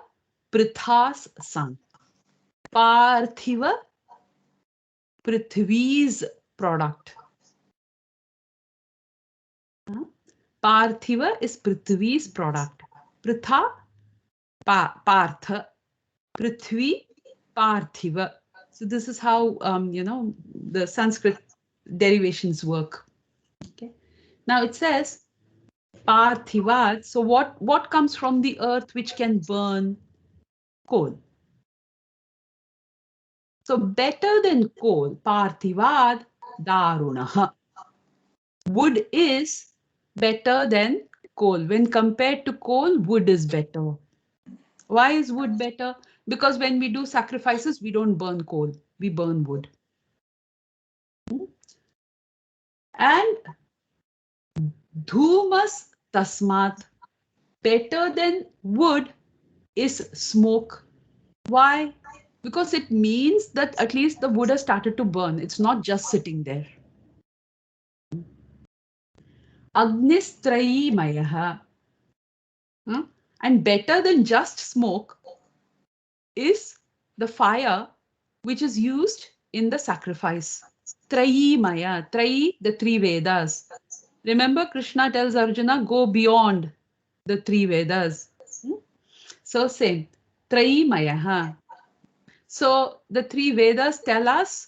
Pritha's son. Parthiva, Prithvi's product. Parthiva is Prithvi's product. Pritha, Partha. Prithvi, Parthiva. So this is how, the Sanskrit derivations work. Okay. Now it says Parthivad. So what comes from the earth which can burn? Coal. So better than coal, Parthivad, Darunaha. Wood is better than coal. When compared to coal, wood is better. Why is wood better? Because when we do sacrifices, we don't burn coal, we burn wood. And dhumas tasmat, better than wood is smoke. Why? Because it means that at least the wood has started to burn. It's not just sitting there. Agnistrayi mayaha. And better than just smoke is the fire which is used in the sacrifice. Trayi maya, Trayi, the three Vedas. Remember, Krishna tells Arjuna, go beyond the three Vedas. So same, Trayi maya. So the three Vedas tell us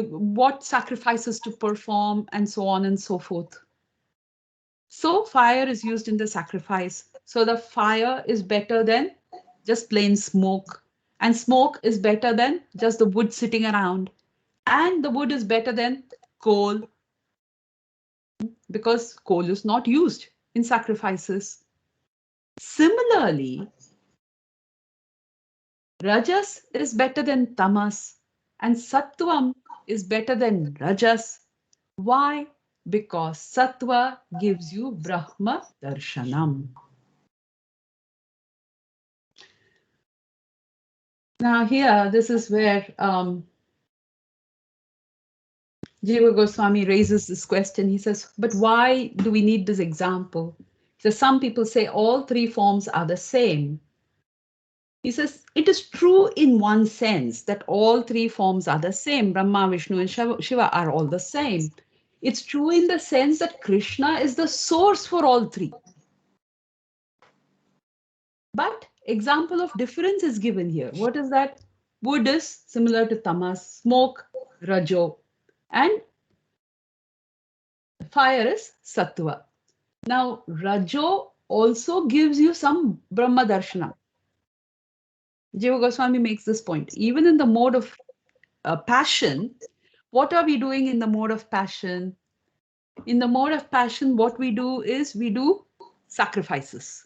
what sacrifices to perform and so on and so forth. So fire is used in the sacrifice. So the fire is better than just plain smoke. And smoke is better than just the wood sitting around. And the wood is better than coal, because coal is not used in sacrifices. Similarly, rajas is better than tamas and sattvam is better than rajas. Why? Because sattva gives you Brahma darshanam. Now here, this is where Jiva Goswami raises this question. He says, but why do we need this example? So some people say all three forms are the same. He says, it is true in one sense that all three forms are the same. Brahma, Vishnu, and Shiva are all the same. It's true in the sense that Krishna is the source for all three. But example of difference is given here. What is that? Wood is similar to tamas, smoke, rajo, and fire is sattva. Now, rajo also gives you some Brahma darshana. Jiva Goswami makes this point. Even in the mode of passion, what are we doing in the mode of passion? In the mode of passion, what we do is we do sacrifices.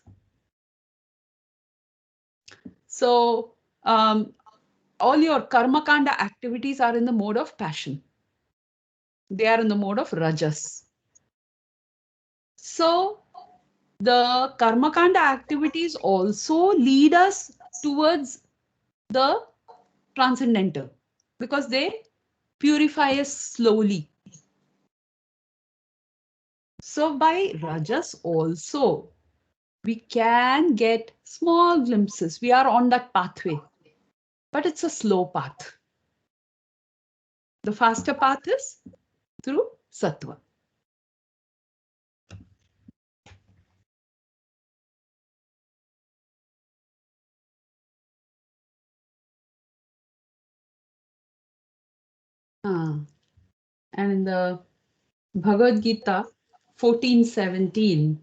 So all your karma kanda activities are in the mode of passion. They are in the mode of rajas. So the karma kanda activities also lead us towards the transcendental because they purify us slowly. So by rajas also, we can get small glimpses. We are on that pathway, but it's a slow path. The faster path is through sattva. And in the Bhagavad Gita 14:17,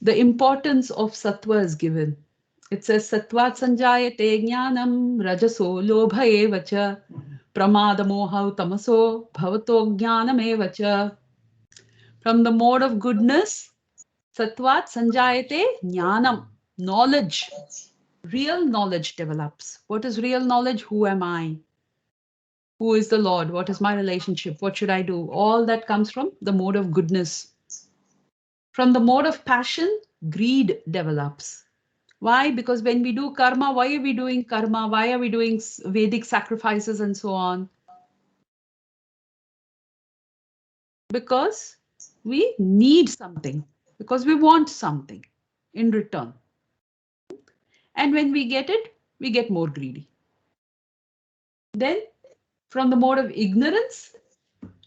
the importance of sattva is given. It says, Sattvat sanjayate jnanam rajaso lobha eva cha pramada moha tamaso bhavato jnanam eva cha. From the mode of goodness, Sattvat sanjayate jnanam, knowledge, real knowledge develops. What is real knowledge? Who am I? Who is the Lord? What is my relationship? What should I do? All that comes from the mode of goodness. From the mode of passion, greed develops. Why? Because when we do karma, why are we doing karma? Why are we doing Vedic sacrifices and so on? Because we need something, because we want something in return. And when we get it, we get more greedy. Then from the mode of ignorance,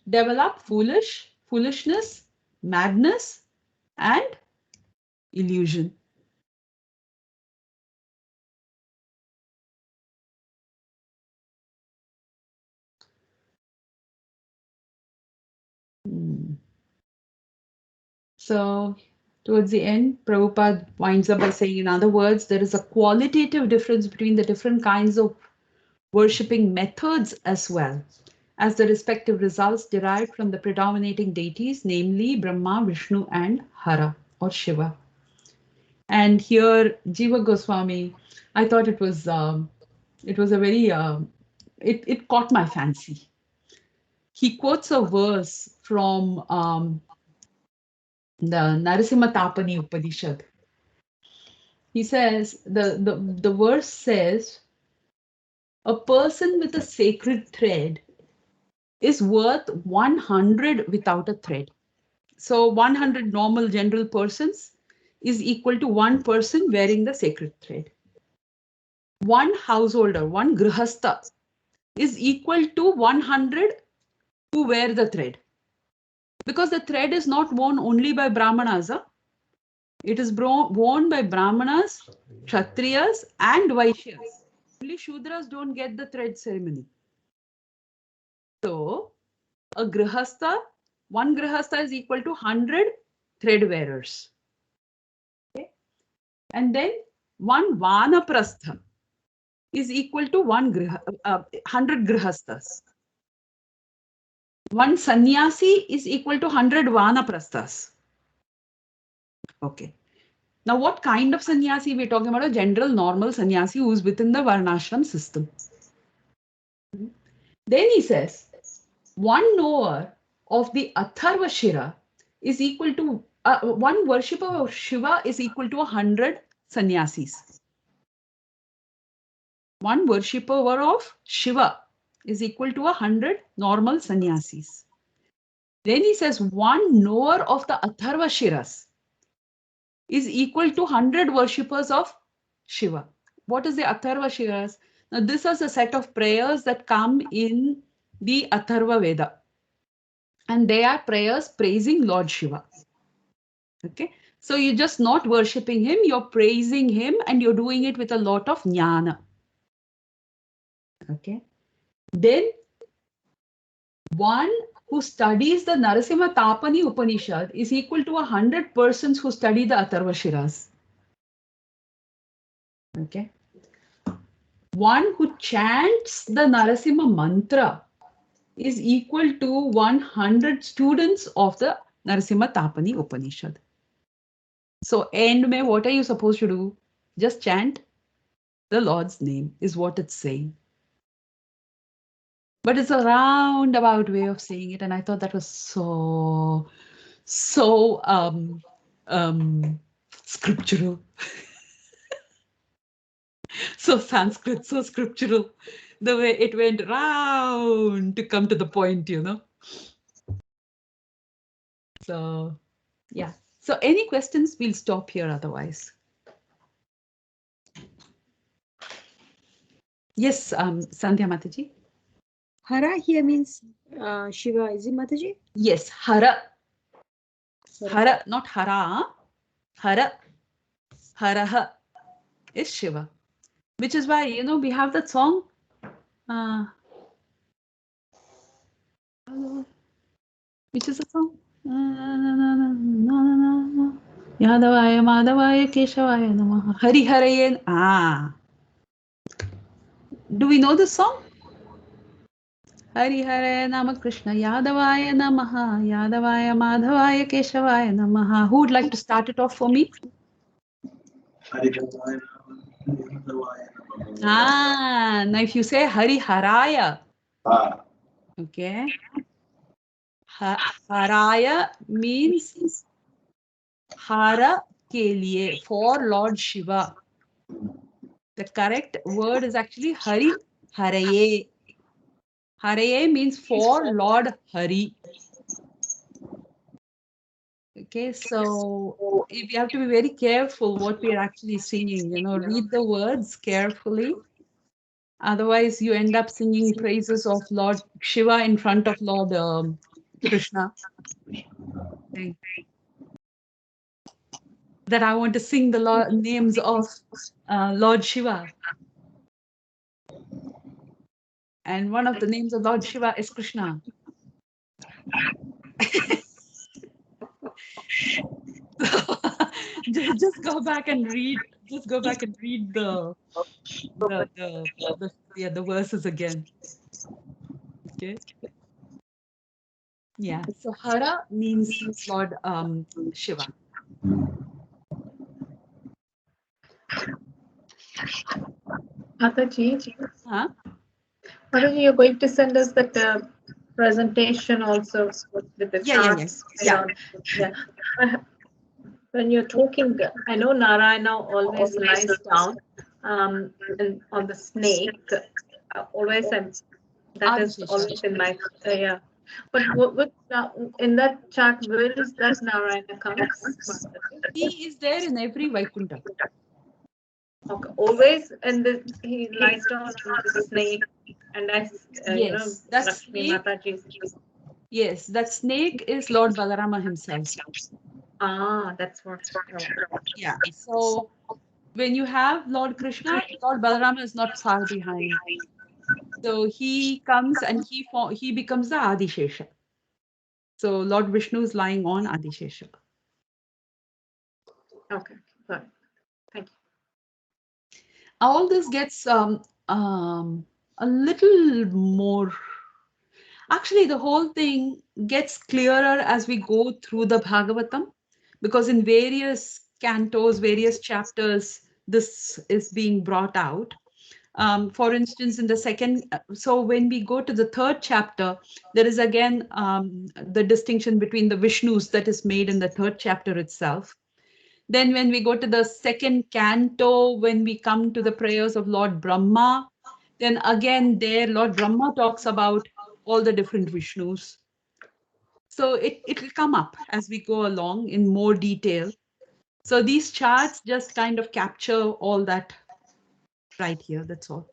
develop foolishness, madness, and illusion. So towards the end, Prabhupada winds up by saying, in other words, there is a qualitative difference between the different kinds of worshipping methods as well as the respective results derived from the predominating deities, namely Brahma, Vishnu, and Hara or Shiva. And here, Jiva Goswami, I thought it was a very, it caught my fancy. He quotes a verse from the Narasimha Tapani Upanishad. He says, the verse says, a person with a sacred thread is worth 100 without a thread. So 100 normal general persons is equal to one person wearing the sacred thread. One householder, one grihastha is equal to 100 who wear the thread. Because the thread is not worn only by Brahmanas. It is worn by Brahmanas, Kshatriyas, and Vaishyas. Only Shudras don't get the thread ceremony. So, a grihastha, one grihastha is equal to 100 thread wearers. Okay? And then one vanaprastha is equal to 100 grihasthas. One sannyasi is equal to 100 vanaprasthas. Okay. Now, what kind of sannyasi? We're talking about a general, normal sannyasi who's within the varnashram system. Then he says, one knower of the Atharva Shira is equal to, one worshipper of Shiva is equal to 100 sannyasis. One worshipper of Shiva is equal to 100 normal sannyasis. Then he says, one knower of the Atharva Shiras is equal to 100 worshippers of Shiva. What is the Atharva Shiras? Now, this is a set of prayers that come in the Atharva Veda. And they are prayers praising Lord Shiva. Okay. So you're just not worshipping him, you're praising him, and you're doing it with a lot of jnana. Okay. Then one who studies the Narasimha Tapani Upanishad is equal to 100 persons who study the Atharva Shiras. Okay. one who chants the Narasimha mantra is equal to 100 students of the Narasimha Tapani Upanishad. So end mein, what are you supposed to do? Just chant the Lord's name is what it's saying. But it's a roundabout way of saying it, and I thought that was so scriptural. So Sanskrit, so scriptural. The way it went round to come to the point, you know. So yeah. So any questions, we'll stop here otherwise. Yes, Sandhya Mataji. Hara here means Shiva, is it Mataji? Yes, Hara. Hara, not Hara. Hara. Haraha is Shiva. Which is why, you know, we have that song. Which is the song? Yadavaya Madhavaya Keshavaya Namaha. Hari Harayan. Do we know this song? Hari Hare Nama Krishna Yadavaya Namaha Yadavaya Madhavaya Keshavaya Namaha. Who would like to start it off for me? Now if you say Hari Haraya, okay, Haraya means Hara ke liye, for Lord Shiva. The correct word is actually Hari Haraye. Haraye means for Lord Hari. Okay, so we have to be very careful what we are actually singing, you know, read the words carefully. Otherwise, you end up singing praises of Lord Shiva in front of Lord Krishna. Okay. That I want to sing the names of Lord Shiva. And one of the names of Lord Shiva is Krishna. Just go back and read. Just go back and read the verses again. Okay. Yeah. So Hara means Lord Shiva. Mataji, Huh? Mataji, you're going to send us that presentation also with the charts. Yeah. When you're talking, I know Narayana always lies down and on the snake. Always, that is always in my But what in that chart, where is that Narayana comes? He is there in every Vaikuntha. Okay, always, and he lies down on the snake, and that's you know, Lakshmi Mataji. Yes, that snake is Lord Balarama himself. That's what. Yeah. So when you have Lord Krishna, Lord Balarama is not far behind. So he comes and he becomes the Adishesha. So Lord Vishnu is lying on Adishesha. Okay, good. Thank you. All this gets a little more. Actually, the whole thing gets clearer as we go through the Bhagavatam, because in various cantos, various chapters, this is being brought out. For instance, in the second, so when we go to the third chapter, there is again the distinction between the Vishnus that is made in the third chapter itself. Then when we go to the second canto, when we come to the prayers of Lord Brahma, then again there Lord Brahma talks about all the different Vishnus. So it will come up as we go along in more detail. So these charts just kind of capture all that right here, that's all.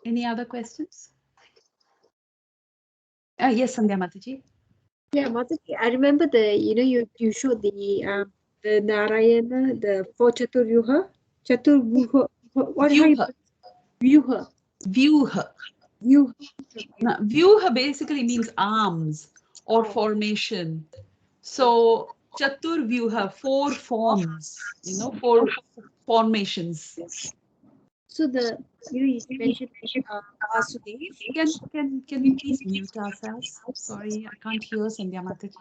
Any other questions? Yes, Sandhya Mataji. Yeah, Mataji, I remember you showed the Narayana, the four Chaturvyuha. What Vyuha. Vyuha. Vyuha. Vyuha. Vyuha basically means arms or formation. So Chaturvyuha, 4 forms, you know, 4 formations. So you mentioned Vasudev. Can we please mute ourselves? Sorry, I can't hear Sandhya Mataji.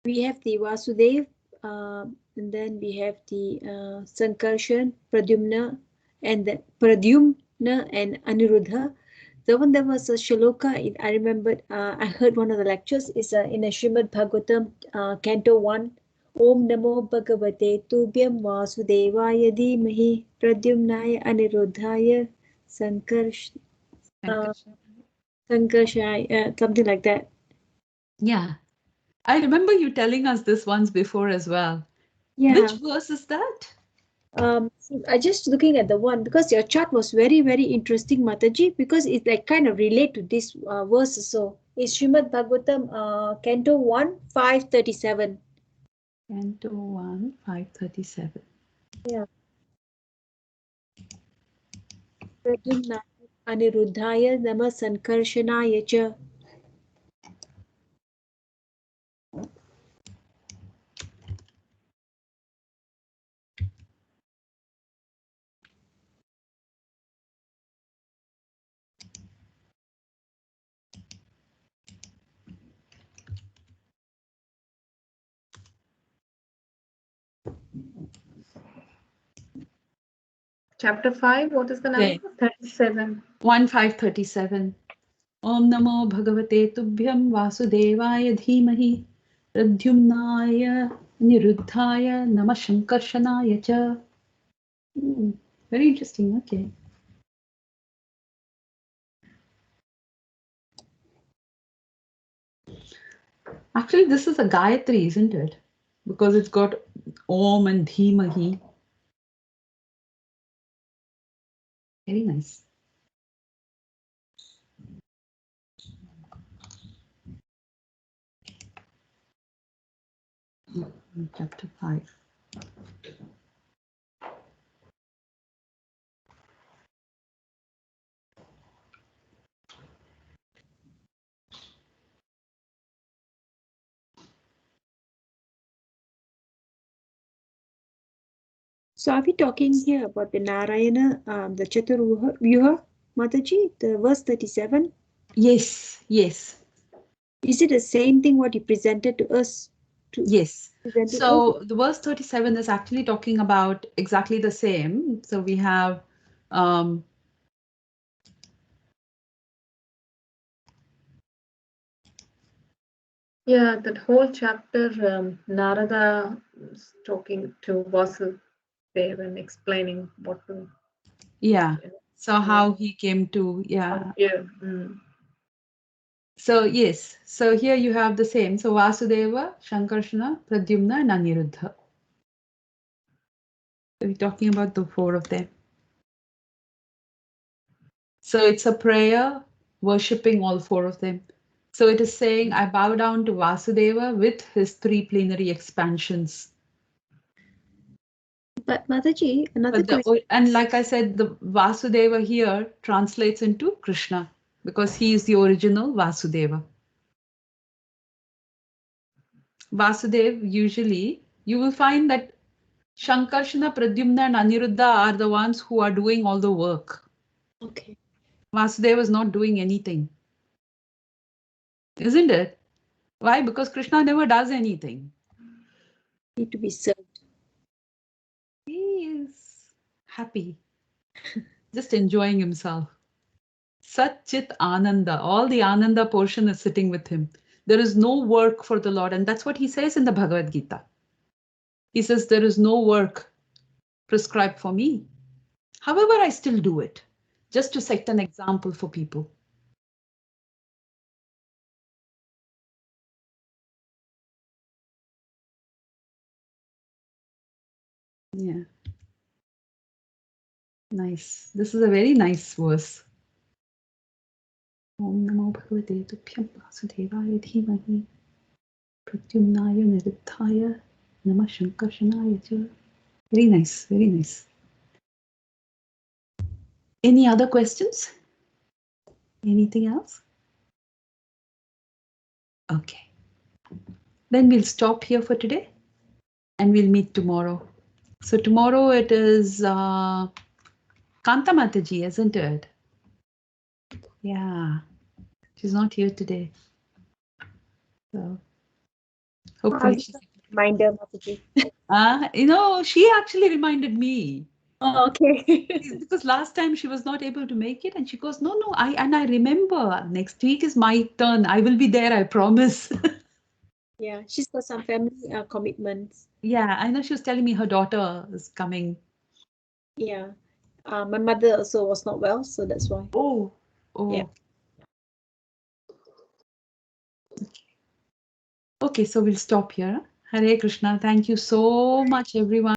We have the Vasudev, and then we have the Sankarshan, Pradyumna, and the Pradyumna and Aniruddha. The one that was a shloka, I remembered, I heard one of the lectures, is in a Srimad Bhagavatam, Canto 1. Om Namo Bhagavate Tubhyam Vasudevaya Dhimahi Pradyumnaya Aniruddhaya Sankarshaya, something like that. Yeah. I remember you telling us this once before as well. Yeah. Which verse is that? I just looking at the one because your chart was very, very interesting, Mataji, because it like kind of relate to this verse. So it's Srimad Bhagavatam, Canto 1, 537. Canto 1, 537. Yeah. Pradyumna Aniruddhaya Nama Sankarshanaya Cha. Chapter 5, what is the number? 37. 1, 537. Om Namo Bhagavate Tubhyam Vasudevaya Dhimahi Pradyumnaya Niruddhaya Nama Shankarshanaya Cha. Very interesting. Okay. Actually, this is a Gayatri, isn't it? Because it's got Om and Dhimahi. Very nice. Chapter 5. So are we talking here about the Narayana, the Chaturvyuha, Mataji, the verse 37? Yes, yes. Is it the same thing what he presented to us? Yes. So the verse 37 is actually talking about exactly the same. So we have Yeah, that whole chapter, Narada is talking to Vasudeva and explaining what to. yeah. So how he came to, yeah. Yeah. So yes, so here you have the same. So Vasudeva, Shankarshana, Pradyumna, and Aniruddha. So we're talking about the 4 of them. So it's a prayer worshipping all 4 of them. So it is saying, I bow down to Vasudeva with his 3 plenary expansions. But Mataji, another question. And like I said, the Vasudeva here translates into Krishna because he is the original Vasudeva. Vasudev, usually, you will find that Shankarshana, Pradyumna, and Aniruddha are the ones who are doing all the work. Okay. Vasudeva is not doing anything. Isn't it? Why? Because Krishna never does anything. Need to be served. He is happy, just enjoying himself. Satchit Ananda, all the Ananda portion is sitting with him. There is no work for the Lord, and that's what he says in the Bhagavad Gita. He says, there is no work prescribed for me. However, I still do it, just to set an example for people. Yeah. Nice. This is a very nice verse. Om Namo Bhagavate Tubhyam Vasudevaya Dhimahi Pradyumnaya Niruddhaya Namah Shankarshanaya Cha. Very nice, very nice. Any other questions? Anything else? Okay. Then we'll stop here for today and we'll meet tomorrow. So tomorrow it is Kanta Mataji, isn't it? Yeah. She's not here today. So hopefully she's... Reminder, Mataji. She actually reminded me. Oh, okay. Because last time she was not able to make it and she goes, no, I remember next week is my turn. I will be there, I promise. Yeah, she's got some family commitments. Yeah, I know she was telling me her daughter is coming. Yeah. My mother also was not well, so that's why. Oh. Yeah. Okay, so we'll stop here. Hare Krishna. Thank you so much, everyone.